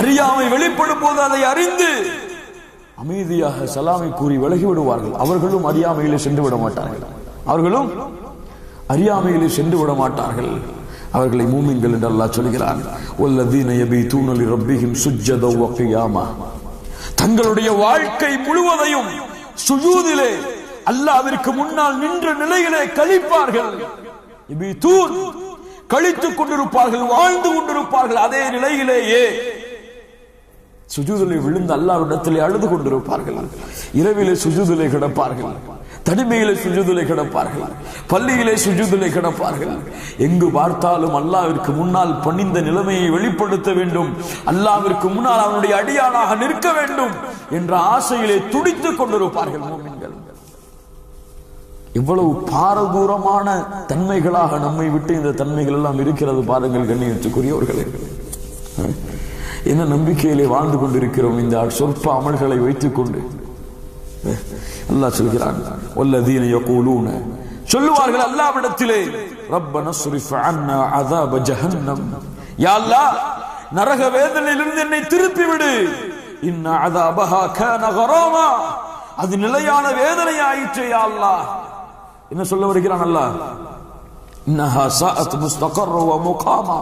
அறியாமை வெளிப்படும் போது அதை அறிந்து அமைதியாக சலாமை கூறி விலகி விடுவார்கள். அவர்களும் அறியாமையிலே சென்று விட மாட்டார்கள். அவர்களும் அறியாமையிலே சென்று விட மாட்டார்கள். அவர்களை மூமின்கள் என்று அல்லாஹ் சொல்கிறான். வல்லதீன யபீதூன லிரப்பிஹிம் சுஜ்ஜதா வ கியாமா, தங்களுடைய வாழ்க்கை முழுவதையும் சுஜூதிலே அல்லாஹ்விற்கு முன்னால் நின்ற நிலையிலே கழிப்பார்கள். யபீதூன், கழித்துக் கொண்டிருப்பார்கள், வாழ்ந்து கொண்டிருப்பார்கள். அதே நிலையிலேயே சுஜூதிலே விழுந்து அல்லாஹ்விடத்திலே அழுது கொண்டிருப்பார்கள். இரவிலே சுஜூதிலே கிடப்பார்கள், தனிமையிலே சுஜூதிலே கிடப்பார்கள், பள்ளியிலே சுஜூதிலே கிடப்பார்கள். எங்கு பார்த்தாலும் அல்லாஹ்விற்கு முன்னால் பணிந்த நிலைமையை வெளிப்படுத்த வேண்டும், அல்லாஹ்விற்கு முன்னால் அவனுடைய அடியானாக நிற்க வேண்டும் என்ற ஆசையிலே துடித்துக் கொண்டிருப்பார்கள் மூமின்கள். இவ்வளவு பாரதூரமான தன்மைகளாக நம்மை விட்டு இந்த தன்மைகள் எல்லாம் இருக்கிறது பாருங்கள் கண்ணியத்துக்குரியவர்களே. என்ன நம்பிக்கையிலே வாழ்ந்து கொண்டிருக்கிறோம் இந்த சொற்ப அமல்களை வைத்துக் கொண்டு. அல்லாஹ் சொல்கிறான், வல்லதீன யகூலூன, சொல்லுவார்கள் அல்லாஹ்விடத்திலே, ரப்பனா ஸ்ரிஃப் அன்னா அஸாப ஜஹன்னம், யா அல்லாஹ் நரக வேதனையிலிருந்து என்னை திருப்பி விடு. இன்ன அஸாபஹா கான கராமா, அது நிலையான வேதனையாயிற்று யா அல்லாஹ். என்ன சொல்ல வருகிறான் அல்லாஹ்? இன்னஹா ஸாஅத் முஸ்தகர்ர வ முகாமா,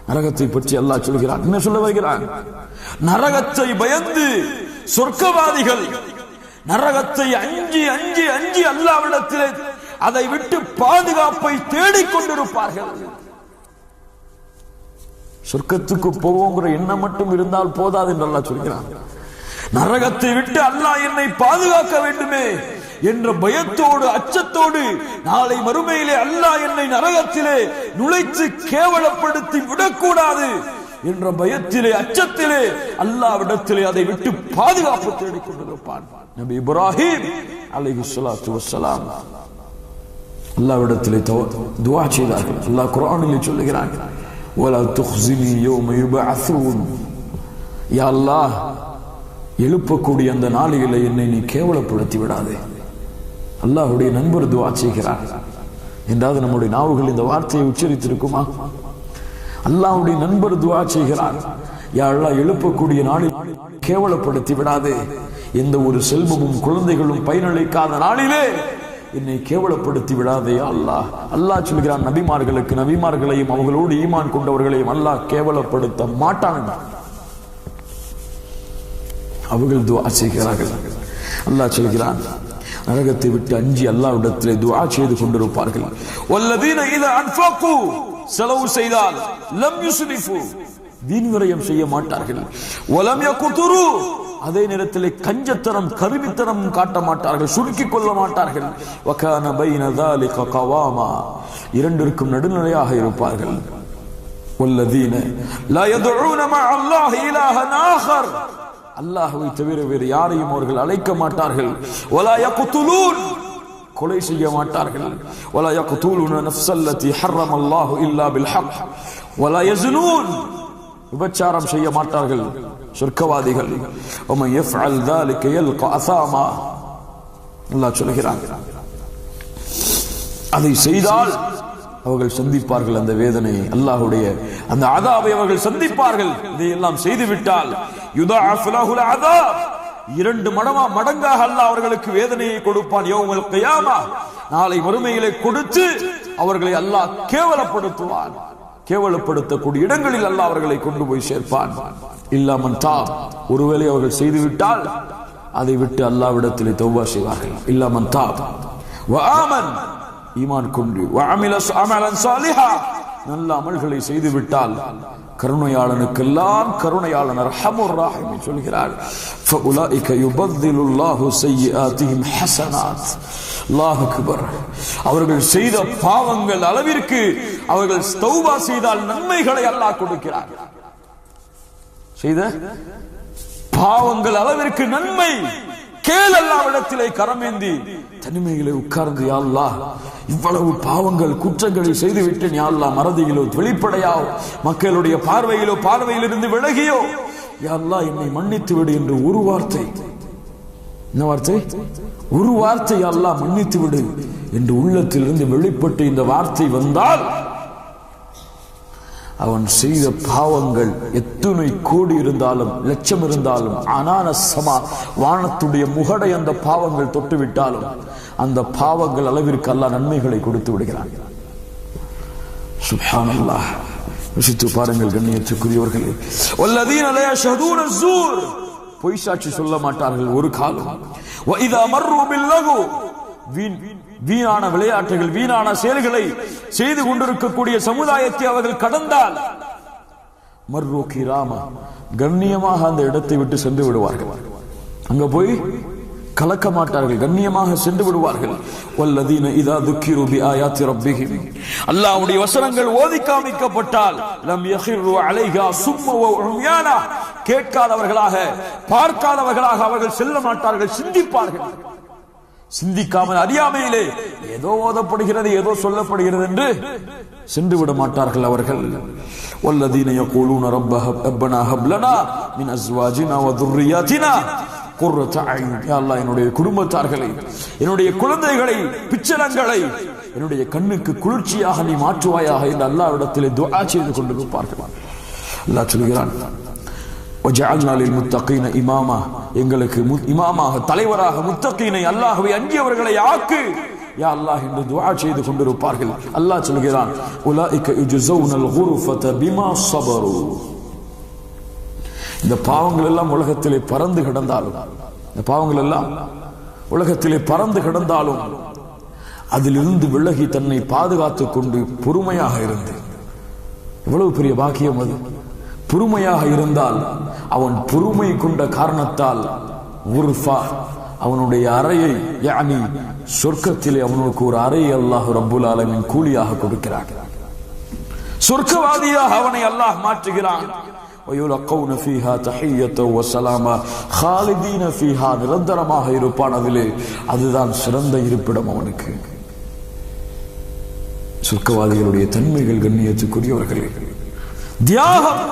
நரகத்தை பற்றி அல்லாஹ் சொல்கிறான். என்ன சொல்ல வருகிறான்? நரகத்தை பயந்து சொர்க்கவாதிகள் நரகத்தை அஞ்சி அஞ்சி அஞ்சி அல்லாஹ்விடத்திலே அதை விட்டு பாதுகாப்பை தேடிக் கொண்டிருப்பார்கள். சொர்க்கத்துக்கு போவோங்கிற எண்ணம் மட்டும் இருந்தால் போதாது என்று அல்லாஹ் சொல்கிறான். நரகத்தை விட்டு அல்லாஹ் என்னை பாதுகாக்க வேண்டுமே என்ற பயத்தோடு அச்சத்தோடு நாளை மறுமையிலே அல்லாஹ் என்னை நரகத்திலே நுழைத்து கேவலப்படுத்தி விடக்கூடாது என்ற பயத்திலே அச்சத்திலே அல்லாஹ்விடத்திலே அதை விட்டு பாதுகாப்பு தேடிக் கொண்டிருப்பான். நபி இப்ராஹிம் அலைஹிஸ்ஸலாத்து வஸ்ஸலாம் அல்லாஹ்விடத்திலே துஆ செய்தார்கள். அல்லாஹ் குர்ஆனிலே சொல்கிறான், வலா துக்ஸினி யௌம யுபஅஸூன், யா அல்லாஹ் எழுப்பக்கூடிய அந்த நாளிலே என்னை நீ கேவலப்படுத்தி விடாதே. அல்லாஹ்வுடைய நண்பர் துஆ செய்கிறார் என்றாவது நம்முடைய நாவுகள் இந்த வார்த்தையை உச்சரித்திருக்குமா? அல்லாஹ்வுடைய நண்பர் துஆ செய்கிறார், யா அல்லாஹ் எழுப்பக்கூடிய நாளில் கேவலப்படுத்தி விடாதே, எந்த ஒரு செல்வமும் குழந்தைகளும் பயனளிக்காத நாளிலே என்னை கேவலப்படுத்தி விடாதே அல்லாஹ். அல்லாஹ் சொல்கிறான், நபிமார்களுக்கு, நபிமார்களையும் அவர்களோடு ஈமான் கொண்டவர்களையும் அல்லாஹ் கேவலப்படுத்த மாட்டான். அவர்கள் துஆ செய்கிறார்கள். அல்லாஹ் சொல்கிறான், நரகத்தை விட்டு அஞ்சி அல்லாஹ்விடத்திலே துஆ செய்து கொண்டிருப்பார்கள். வல்லதீன இதா அன்ஃபகு, செலவு செய்தால் லம் யுஸ்ரிஃபு, வீண் விரயம் செய்ய மாட்டார்கள். வலம் யகுதுரு, அதே நேரத்திலே கஞ்சத்தனம் கருமித்தனம் காட்ட மாட்டார்கள், சுருக்கிக் கொள்ள மாட்டார்கள். வகான பைன ذلك قواما, இரண்டிற்கும் நடுநிலையாக இருப்பார்கள். வல்லதீன லா يدعون مع الله إلها آخر, அல்லாஹ்வை தவிர வேறு யாரையும் அவர்கள் அழைக்க மாட்டார்கள். வலா யக்துலூன், கொலை செய்ய மாட்டார்கள். வலா யக்துலூன நஃப்ஸல்லதி ஹர்ரமல்லாஹு இல்லா பில் ஹக், வலா யஸ்னூன், விபச்சாரம் செய்ய மாட்டார்கள் சொர்க்கவாதிகள். வமன் யஃஅல் ذلك يلقى அஸாமா, அல்லாஹ் சொல்கிறான், அதை செய்தால் அவர்கள் சந்திப்பார்கள் அந்த வேதனையை, அல்லாஹ்வுடைய அந்த அதாபை அவர்கள் சந்திப்பார்கள். இதையெல்லாம் செய்துவிட்டால் யுதாஅஃப் லஹுல் அதாப், இரண்டு மடங்காக அல்லாஹ் அவர்களுக்கு வேதனையை கொடுப்பான். யௌமல் கியாமா, நாளை மறுமையிலே கொடுத்து அவர்களை அல்லாஹ் கேவலப்படுத்துவான். கேவலப்படுத்தக்கூடிய இடங்களில் அல்லாஹ் அவர்களை கொண்டு போய் சேர்ப்பான். இல்லாமன் தாப், ஒருவேளை அவர்கள் செய்துவிட்டால் அதை விட்டு அல்லாஹ்விடத்திலே தௌபா செய்வார்கள். இல்லாமன் தாப் வ ஆமன், ஈமான் கொண்டு, வ அமில அமலன் சாலிஹா, நல்ல அமல்களை செய்து விட்டால் கருணையாளனுக்கெல்லாம் கருணையாளன் அர்ஹமுர் ரஹீம் சொல்கிறார். ஃபஉலாயிக யுபத்திலுல்லாஹு ஸய்யிஆத்திஹிம் ஹஸனாத், அல்லாஹ் அக்பர், அவர்கள் செய்த பாவங்கள் அளவிற்கு அவர்கள் தௌபா செய்தால் நன்மைகளை அல்லாஹ் கொடுக்கிறார். செய்த பாவங்கள் அளவிற்கு நன்மை. கேள் அல்லாஹ்விடத்திலே கரமேந்தி தனிமையிலே உட்கார்ந்து, யா அல்லாஹ் இவ்வளவு பாவங்கள் குற்றங்களை செய்து விட்டேன் யா அல்லாஹ், மறதியிலோ வெளிப்படையோ மக்களுடைய பார்வையிலிருந்து விலகியோ, யா அல்லாஹ் என்னை மன்னித்து விடு என்று ஒரு வார்த்தை, என்ன வார்த்தை? ஒரு வார்த்தை, யா அல்லாஹ் மன்னித்து விடு என்று உள்ளத்திலிருந்து வெளிப்பட்டு இந்த வார்த்தை வந்தால் அவன் செய்த பாவங்கள் எத்தனை கோடி இருந்தாலும் லட்சம் இருந்தாலும், அனானசமா வானத்துடைய முகடை அந்த பாவங்கள் தொட்டுவிட்டாலும் அந்த பாவங்கள் அளவிற்கு அல்லாஹ் நன்மைகளை கொடுத்து விடுகிறான். சுப்ஹானல்லாஹ். யோசித்து பாருங்கள் கண்ணியத்துக்குரியவர்களே. வல்லதீன லா யஷ்ஹதூன ஸூர், பொய் சாட்சி சொல்ல மாட்டார்கள் ஒரு காலம். வ இதா மர்ரு பில்லகு, வீணான விளையாட்டுகள் வீணான செயல்களை செய்து கொண்டிருக்கக்கூடிய சமுதாயத்தை அவர்கள் கடந்தால் மர்ரு கிராமா, கண்ணியமாக அந்த இடத்தை விட்டு சென்று விடுவார்கள். அங்க போய் கலக்க மாட்டார்கள், கண்ணியமாக சென்று விடுவார்கள். வல்லதீன இதா துக்கிரு பிஆயாத்தி ரப்பிஹிம், அல்லாஹ்வுடைய வசனங்கள் ஓதி காமிக்கப்பட்டால் லம் யஹிரு அலைஹா சும்ம வ உம்யானா, கேட்காதவர்களாக பார்க்காதவர்களாக அவர்கள் செல்ல மாட்டார்கள், சிந்திப்பார்கள். சிந்திக்காமல் அறியாமையிலே ஏதோ ஓதப்படுகிறது ஏதோ சொல்லப்படுகிறது என்று சென்று விட மாட்டார்கள் அவர்கள். வல்லதீன யகூலூன ரப்பனா ஹப் லனா மின் அஸ்வாஜினா வ துர்ரியாத்தினா குர்ரத அய்ன், யா அல்லாஹ் என்னுடைய குடும்பத்தார்களை என்னுடைய குழந்தைகளை பிச்சலங்களை என்னுடைய கண்ணுக்கு குளிர்ச்சியாக நீ மாற்றுவாயாக என்று அல்லாஹ்விடத்திலே துஆ செய்து கொண்டிருப்பார்கள். அல்லாஹ் சொல்கிறான் வஜஅல்னா லில் முத்தகீன இமாமா, எங்களுக்கு இமாமாக தலைவராக முத்தகீனை அல்லாஹ்வை அஞ்சியவர்களை ஆக்கு யா அல்லாஹ் என்று துஆ செய்து கொண்டிருப்பார்கள். அல்லாஹ் சொல்கிறான் உலாயிக யுஜஸௌனல் குர்ஃபத பிமா ஸபரு, இந்த பாவங்கள் எல்லாம் உலகத்திலே பறந்து கிடந்தாலும், இந்த பாவங்கள் எல்லாம் உலகத்திலே பறந்து கிடந்தாலும் அதிலிருந்து விலகி தன்னை பாதுகாத்துக் கொண்டு பொறுமையாக இருந்து, எவ்வளவு பெரிய பாக்கியம் அது! பொறுமையாக இருந்தால் அவன் பொறுமை கொண்ட காரணத்தால் அவனுடைய அறையை, யானி சொர்க்கத்திலே அவனுக்கு ஒரு அறையை அல்லாஹ் ரப்புல் ஆலமீன் கூலியாக கொடுக்கிறான். சொர்க்கவாதியாக அவனை அல்லாஹ் மாற்றுகிறான். وَيُلَقَّوْنَ فِيهَا تَحِيَّةً وَسَلَامًا خَالِدِينَ فِيهَا, நிரந்தரமாக இருப்பான் அதிலே. அதுதான் சிறந்த இருப்பிடம் அவனுக்கு. சொர்க்கவாதிகளுடைய தன்மைகள் கண்ணியத்துக்குரியவர்களே. தியாகம்,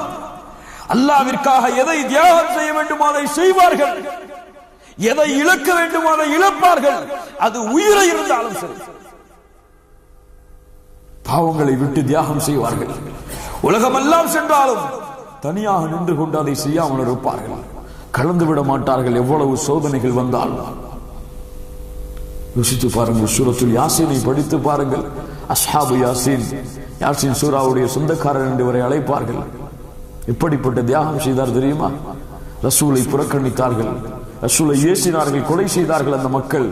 அல்லாஹ்விற்காக எதை தியாகம் செய்ய வேண்டுமோ அதை செய்வார்கள், எதை இழக்க வேண்டுமோ அதை இழப்பார்கள், அது உயிரை இருந்தாலும் சரி. பாவங்களை விட்டு தியாகம் செய்வார்கள். உலகமெல்லாம் சென்றாலும் தனியாக நின்று கொண்டு அதை செய்யாமல் இருப்பார்கள், கலந்து விட மாட்டார்கள். எவ்வளவு சோதனைகள் வந்தாலும் யோசித்து பாருங்கள். சூரத்துல் யாசீனை படித்து பாருங்கள். அஸ்ஹாபு யாசீன், யாசீன் சூராவுடைய சொந்தக்காரர் என்று வரை அழைப்பார்கள். எப்படிப்பட்ட தியாகம் செய்தார் தெரியுமா? ரசூலை புறக்கணித்தார்கள், ரசூலை ஏசினார்கள், கொலை செய்தார்கள். அந்த மக்கள்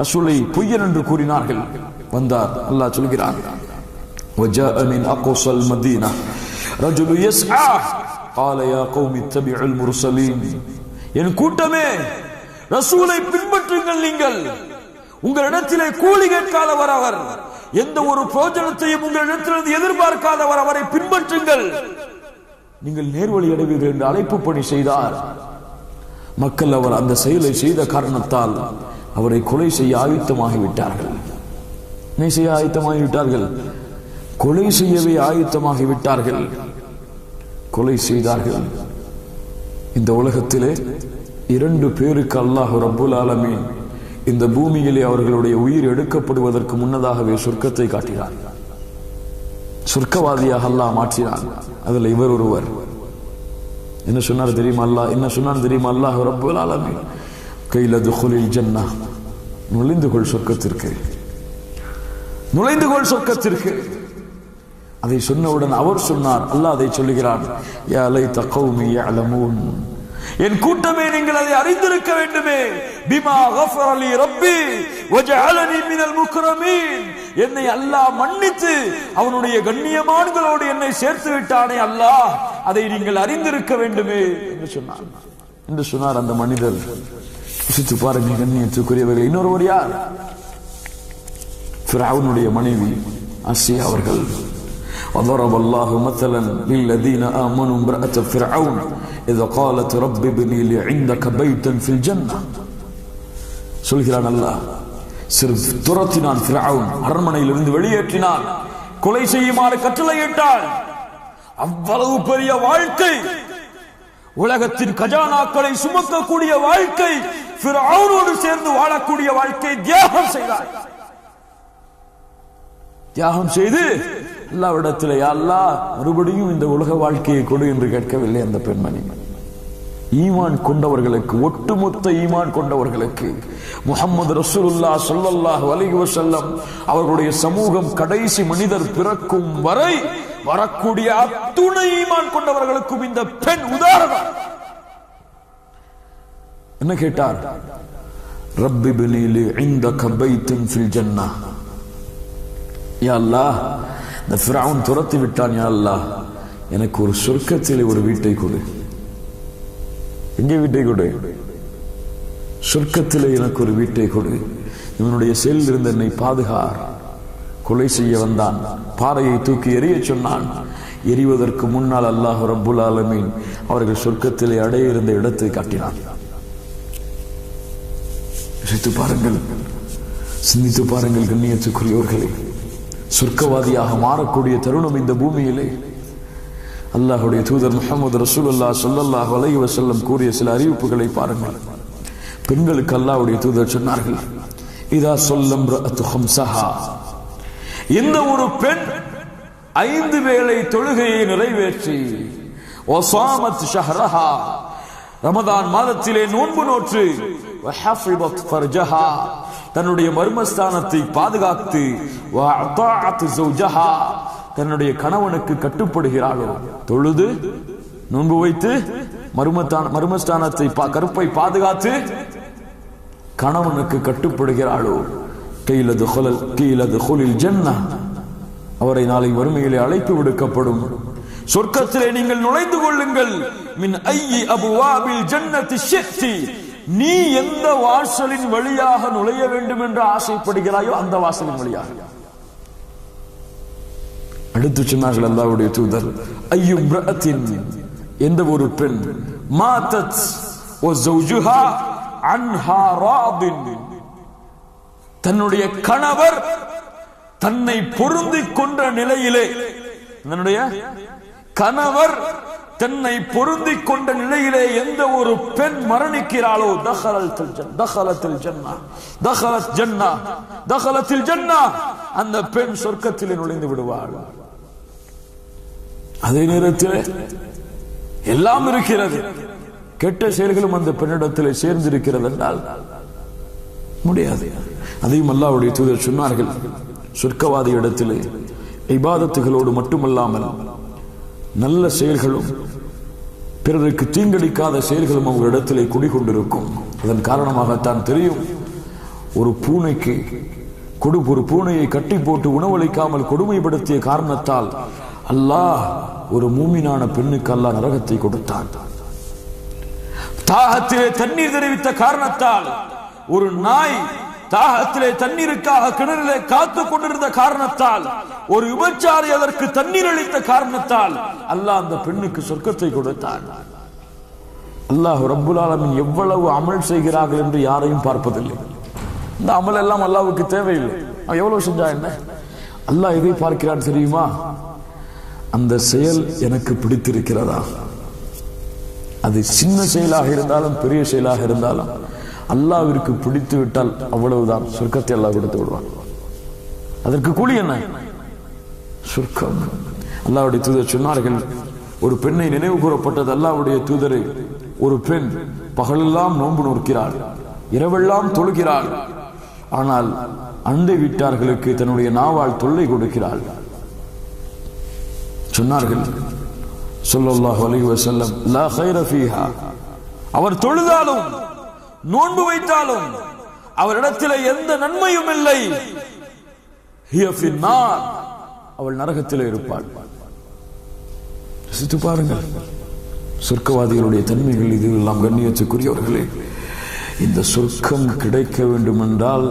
ரசூலை பொய்யன் என்று கூறினார்கள். வந்தார், அல்லாஹ் சொல்கிறான் وجاء من أقصى المدينة رجل يسعى قال يا قوم اتبعوا المرسلين, என் கூட்டமே ரசூலை பின்பற்றுங்கள். நீங்கள் உங்களிடத்திலே கூலி கேட்காதவர் அவர், எந்த ஒரு பிரயோஜனத்தையும் உங்களிடத்திலிருந்து எதிர்பார்க்காதவர், அவரை பின்பற்றுங்கள், நீங்கள் நேர்வழி அடைவீர்கள் என்று அழைப்பு பணி செய்தார். மக்கள் அவர் அந்த செயலை செய்த காரணத்தால் அவரை கொலை செய்ய ஆயுத்தமாகிவிட்டார்கள். என்ன செய்ய ஆயுத்தமாகிவிட்டார்கள்? கொலை செய்யவே ஆயுத்தமாகிவிட்டார்கள். கொலை செய்தார்கள். இந்த உலகத்திலே 2 பேருக்கு அல்லாஹ் ரப்புல் ஆலமீன் இந்த பூமியிலே அவர்களுடைய உயிர் எடுக்கப்படுவதற்கு முன்னதாகவே சொர்க்கத்தை காட்டினார். சொர்க்கவாதியாக அல்லாஹ் மாற்றினார். அதில் இவர் ஒருவர். என்ன சொன்னார் தெரியுமா? அல்லாஹ் என்ன சொன்னார் தெரியுமா? அல்லாஹ் ரப்புல் ஆலமீன் கைல துகுலில் ஜன்னah, நுழைந்து கொள் சொர்க்கத்திற்கு, நுழைந்து கொள் சொர்க்கத்திற்கு. அதை சொன்னவுடன் அவர் சொன்னார், அல்லாஹ் அதை சொல்லுகிறான், யா லைத கௌமி யஅலமூன், என் கூட்டமே நீங்கள் அதை அறிந்திருக்க வேண்டுமே. பிமா கஃபர லி ரப்பி வஜஅலனி மினல் முக்ரமீன், என்னை அல்லாஹ் மன்னித்து அவனுடைய கண்ணியமான்களோடு என்னை சேர்த்து விட்டானே அல்லாஹ், அதை நீங்கள் அறிந்திருக்க வேண்டுமே என்று சொன்னார். அந்த மனிதர் யோசித்து பாருங்கள் கண்ணியத்துக்குரியவர்கள். இன்னொருவர் யார்? ஃபிரௌனுடைய மனைவி ஆசியா அவர்கள். وضرب الله مثلا للذين آمنوا امرأة فرعون إذا قالت رب ابن لي عندك بيتا في الجنة. சொல்கிறான் அல்லாஹ், துரத்தினான் ஃபிரௌன், அரண்மனையிலிருந்து வெளியேற்றினான், கொலை செய்யுமாறு கட்டளையிட்டான். அவ்வளவு பெரிய வாழ்க்கை, உலகத்தின் கஜானாக்களை சுமக்கக்கூடிய வாழ்க்கை, ஃபிரௌனோடு சேர்ந்து வாழக்கூடிய வாழ்க்கை தியாகம் செய்தார். தியாகம் செய்து அல்லாஹ்விடத்தில், யா அல்லாஹ் மறுபடியும் இந்த உலக வாழ்க்கையை கொடு என்று கேட்கவில்லை அந்த பெண்மணி. ஈமான் கொண்டவர்களுக்கு, ஒட்டுமொத்த ஈமான் கொண்டவர்களுக்கு முஹம்மது ரசூலுல்லாஹ் ஸல்லல்லாஹு அலைஹி வஸல்லம் அவர்களுடைய சமூகம் கடைசி மனிதர் பிறக்கும் வரை வரக்கூடிய அத்துணை ஈமான் கொண்டவர்களுக்கும் இந்த பெண் உதாரணம். என்ன கேட்டார்? ரப்பி பினி லி இந்தக பைத்தன் ஃபில் ஜன்னah. யா அல்லாஹ், இந்த ஃபிரௌன் துரத்தி விட்டான், யா அல்லாஹ் எனக்கு ஒரு சொர்க்கத்திலே ஒரு வீட்டை கொடு. எங்கே வீட்டை கொடு? சொர்க்கத்திலே எனக்கு ஒரு வீட்டை கொடு. இவனுடைய செயலில் இருந்து என்னை பாதுகார். கொலை செய்ய வந்தான், பாறையை தூக்கி எறிய சொன்னான். எறிவதற்கு முன்னால் அல்லாஹ் ரப்புல் ஆலமீன் அவர்கள் சொர்க்கத்திலே அடைய இருந்த இடத்தை காட்டினான். யோசித்து பாருங்கள், சிந்தித்து பாருங்கள் கண்ணியத்துக்குரியவர்களே, சொர்க்கவாதியாக மாறக்கூடிய தருணம் இந்த பூமியிலே. அல்லாஹ்வுடைய தூதர் முஹம்மது ரசூலுல்லாஹ் ஸல்லல்லாஹு அலைஹி வஸல்லம் கூறிய சில அறிவிப்புகளை பாருங்கள். பெண்களுக்கு அல்லாஹ்வுடைய தூதர் சொன்னார்கள், இதா ஸல்லம் ரஅத்து ஹம்ஸஹா, இந்த ஒரு பெண் 5 வேளை தொழுகையை நிறைவேற்றி, வஸாமத் ஷஹ்ரஹா, ரமதான் மாதத்திலே நோன்பு நோற்று, வஹஃபிதத் ஃபர்ஜஹா, தன்னுடைய மர்மஸ்தானத்தை பாதுகாத்து, வஅதாஅத் ஸௌஜஹா, தன்னுடைய கணவனுக்கு கட்டுப்படுகிறாளோ, தொழுது நோன்பு வைத்து மர்மஸ்தானத்தை கருப்பை பாதுகாத்து கணவனுக்கு கட்டுப்படுகிறாளோ, கீலதுகுலில் ஜன்னah, அவரை நாளை வறுமையிலே அழைப்பு விடுக்கப்படும். சொர்க்கத்திலே நீங்கள் நுழைந்து கொள்ளுங்கள். மின் ஐயி அபுவாபில் ஜன்னத்தி ஷித்தி, நீ எந்த வாசலின் வழியாக நுழைய வேண்டும் என்று ஆசைப்படுகிறாயோ அந்த வாசலின் வழியாக. அடுத்து சொன்னார்கள் அல்லாஹ்வுடைய தூதர், ஐயும் இம்ரஅத்தின், எந்த ஒரு பெண், மாதத் வ ஜௌஜுஹா அன்ஹா ராதின், தன்னுடைய கணவர் தன்னை பொருந்திக் கொண்ட நிலையிலே, தன்னுடைய கணவர் தன்னை பொருந்திக் கொண்ட நிலையிலே எந்த ஒரு பெண் மரணிக்கிறாளோ, தகலத்தில் ஜன்னah, அந்த பெண் சொர்க்கத்திலே நுழைந்து விடுவாள். அதே நேரத்தில் எல்லாம் இருக்கிறது, கெட்ட செயல்களும் அந்த பெண்ணிடத்திலே சேர்ந்திருக்கிறது என்றால் முடியாது. அதையும் அல்லாஹ்வுடைய தூதர் சொன்னார்கள், சொர்க்கவாதி இடத்திலே இபாதத்துகளோடு மட்டுமல்லாமல் நல்ல செயல்களும் பிறருக்கு தீங்கடிக்காத செயல்களும் அவங்க இடத்திலே குடிகொண்டிருக்கும். அதன் காரணமாகத்தான் தெரியும், ஒரு பூனைக்கு ஒரு பூனையை கட்டி போட்டு உணவளிக்காமல் கொடுமைப்படுத்திய காரணத்தால் அல்லாஹ் ஒரு மூமினான பெண்ணுக்கு அல்லாஹ் நரகத்தை கொடுத்தான். தாகத்திலே தண்ணீர் தெரிவித்த காரணத்தால், ஒரு நாய் தாகத்திலே தண்ணீருக்காக கிணறிலே காத்து கொண்டிருந்த காரணத்தால், ஒரு விபச்சாரி அதற்கு தண்ணீர் அளித்த காரணத்தால் அல்லாஹ் அந்த பெண்ணுக்கு சொர்க்கத்தை கொடுத்தான். அல்லாஹ் ரப்புல் ஆலமீன் எவ்வளவு அமல் செய்கிறார்கள் என்று யாரையும் பார்ப்பதில்லை. இந்த அமல் எல்லாம் அல்லாஹ்வுக்கு தேவையில்லை. அவன் எவ்வளவு செஞ்சா என்ன, அல்லாஹ் எதை பார்க்கிறான் தெரியுமா? அந்த செயல் எனக்கு பிடித்திருக்கிறதா? அது சின்ன செயலாக இருந்தாலும் பெரிய செயலாக இருந்தாலும் அல்லாஹ்விற்கு பிடித்து விட்டால் அவ்வளவுதான், சொர்க்கத்தை அல்லாஹ் கொடுத்து விடுவான். அதற்கு கூலி என்ன? சொர்க்கம். அல்லாஹ்வுடைய தூதர் சொன்னார்கள், ஒரு பெண்ணை நினைவு கூறப்பட்டது. அல்லாஹ்வுடைய தூதரை, ஒரு பெண் பகலெல்லாம் நோன்பு நோக்கிறாள், இரவெல்லாம் தொழுகிறாள், ஆனால் அண்டை வீட்டார்களுக்கு தன்னுடைய நாவால் தொல்லை கொடுக்கிறாள். சொன்னார்கள் ஸல்லல்லாஹு அலைஹி வஸல்லம், லா கைர ஃபீஹா, அவர் தொழுதாலும் நோன்பு வைத்தாலும் அவரிடத்தில் எந்த நன்மையும் இல்லை. ஹிய ஃபின்னார், அவள் நரகத்தில் இருப்பாள். சித்து பாருங்கள் சொர்க்கவாதிகளுடைய தன்மைகள் இதெல்லாம். கண்ணியத்துக்குரியவர்களே, இந்த சொர்க்கம் கிடைக்க வேண்டும் என்றால்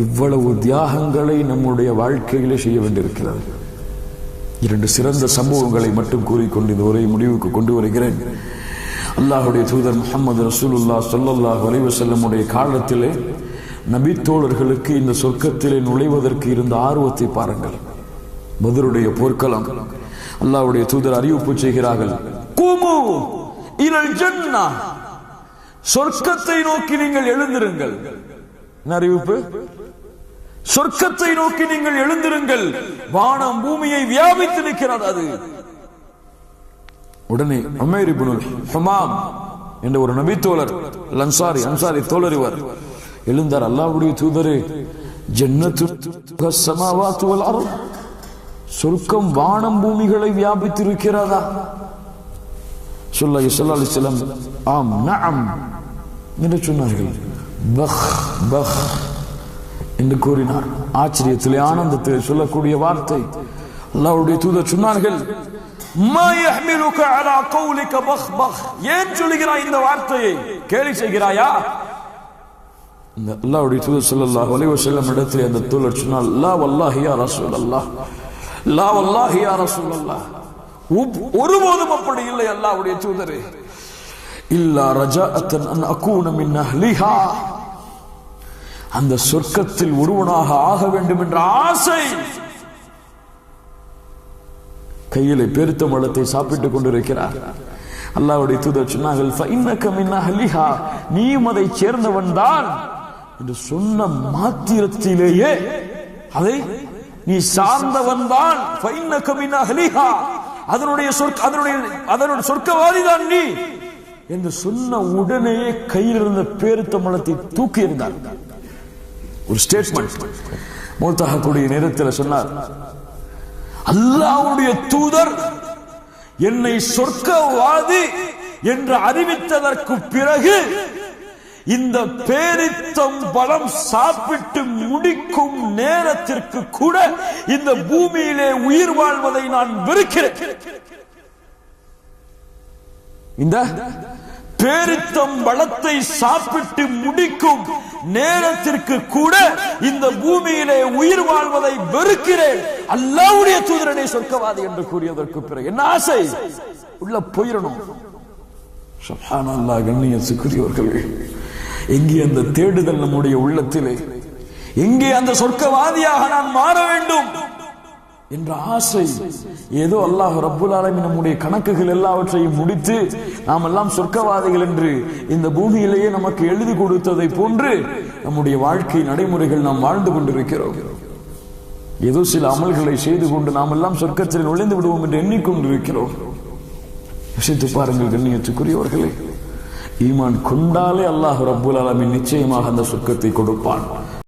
இவ்வளவு தியாகங்களை நம்முடைய வாழ்க்கையிலே செய்ய வேண்டியிருக்கிறது. 2 சிறந்த சம்பவங்களை மட்டும் கூறிக்கொண்டு இந்த உரை முடிவுக்கு கொண்டு வருகிறேன். அல்லாஹ்வுடைய தூதர் முஹம்மது ரசூலுல்லாஹ் ஸல்லல்லாஹு அலைஹி வஸல்லம் உடைய காலத்திலே நபி தோழர்களுக்கு இந்த சொர்க்கத்திலே நுழைவதற்கு இருந்த ஆர்வத்தை பாருங்கள். பத்ருடைய போர்க்களம், அல்லாஹ்வுடைய தூதர் அறிவிப்பு செய்கிறார்கள், குமு இலல் ஜன்னah, சொர்க்கத்தை நோக்கி நீங்கள் எழுந்திருங்கள். என்ன அறிவிப்பு? சொர்க்கத்தை நோக்கி நீங்கள் எழுந்திருங்கள். வானம் பூமியை வியாபித்து நிற்கிறது. அது உடனே உமைர் இப்னு ஹுமாம் என்ற ஒரு நபி தோழர் அன்சாரி தோழர் இவர் எழுந்தார். அல்லாஹ்வுடைய தூதரே, ஜன்னத்து ஸமாவாத்து வல் அர்த், சொர்க்கம் வானம் பூமிகளை வியாபித்திருக்கிறதா? ஸல்லல்லாஹு அலைஹி வஸல்லம் ஆம் நஅம் என்று சொன்னார்கள். பஹ் பஹ் என்று கூறினார். ஆச்சரியத்திலே ஆனந்தத்திலே சொல்லக்கூடிய வார்த்தை. அல்லாஹ்வுடைய தூதர் சொன்னார்கள், மா யஹ்மிலுக அலா கௌலிக பஹ் பஹ், ஏன் சொல்கிறாய் இந்த வார்த்தையை? கேலி செய்கிறாயா? அல்லாஹ்வுடைய தூதர் ஸல்லல்லாஹு அலைஹி வஸல்லம் இடத்திலே அந்த தோழர் சொன்னார், லா வல்லாஹி யா ரசூலல்லாஹ், லா வல்லாஹி யா ரசூலல்லாஹ், ஒருபோதும் அப்படி இல்லை அல்லாஹ்வுடைய தூதரே. இல்லா ரஜாஅத்தன் அன் அகூன மின் அஹ்லிஹா, அந்த சொர்க்கத்தில் ஒருவனாக ஆக வேண்டும் என்ற ஆசை. கையிலே பேரித்த பழத்தை சாப்பிட்டுக் கொண்டிருக்கிறார். அல்லாஹ்வுடைய தூதர் சொன்னார்கள், ஃபஇன்னக மின் அஹ்லிஹா, நீயும் அதை சேர்ந்தவன் தான் என்று சொன்ன மாத்திரத்திலேயே அதை நீ சார்ந்தவன் தான். ஃபஇன்னக மின் அஹ்லிஹா, அதனுடைய சொர்க்கவாதி தான் நீ என்று சொன்ன உடனேயே கையில் இருந்த பேரித்த பழத்தை தூக்கி இருந்தார். ஒரு ஸ்டேட்மெண்ட். மூத்தாகக்கூடிய நேரத்தில் சொன்னார், அல்லாஹ்வுடைய தூதர் என்னை சொர்க்கவாதி என்று அறிவித்ததற்கு பிறகு இந்த பேரித்தம் பழம் சாப்பிட்டு முடிக்கும் நேரத்திற்கு கூட இந்த பூமியிலே உயிர் வாழ்வதை நான் வெறுக்கிறேன். இந்த பேரித்தம் பழத்தை சாப்பிட்டு முடிக்கும் நேரத்திற்கு கூட இந்த பூமியிலே உயிர் வாழ்வதை வெறுக்கிறேன். அல்லாஹ்வுடைய தூதரனை சொர்க்கவாதி என்று கூறியதற்கு பிறகு என்ன ஆசை உள்ள போயிடணும். சுப்ஹானல்லாஹ். கண்ணியத்துக்குரியவர்களே, எங்கே அந்த தேடுதல் நம்முடைய உள்ளத்திலே, எங்கே அந்த சொர்க்கவாதியாக நான் மாற வேண்டும் என்ற ஆசை. ஏதோ அல்லாஹ் ரப்புல் ஆலமீன் நம்முடைய கணக்குகள் எல்லாவற்றையும் முடித்து நாம் எல்லாம் சொர்க்கவாதிகள் என்று இந்த பூமியிலேயே நமக்கு எழுதி கொடுத்ததை போன்று நம்முடைய வாழ்க்கை நடைமுறைகள் நாம் வாழ்ந்து கொண்டிருக்கிறோம். ஏதோ சில அமல்களை செய்து கொண்டு நாம் எல்லாம் சொர்க்கத்தில் நுழைந்து விடுவோம் என்று எண்ணிக்கொண்டிருக்கிறோம். யோசித்து பாருங்கள் கண்ணியத்துக்குரியவர்களே, ஈமான் கொண்டாலே அல்லாஹ் ரப்புல் ஆலமீன் நிச்சயமாக அந்த சொர்க்கத்தை கொடுப்பான்.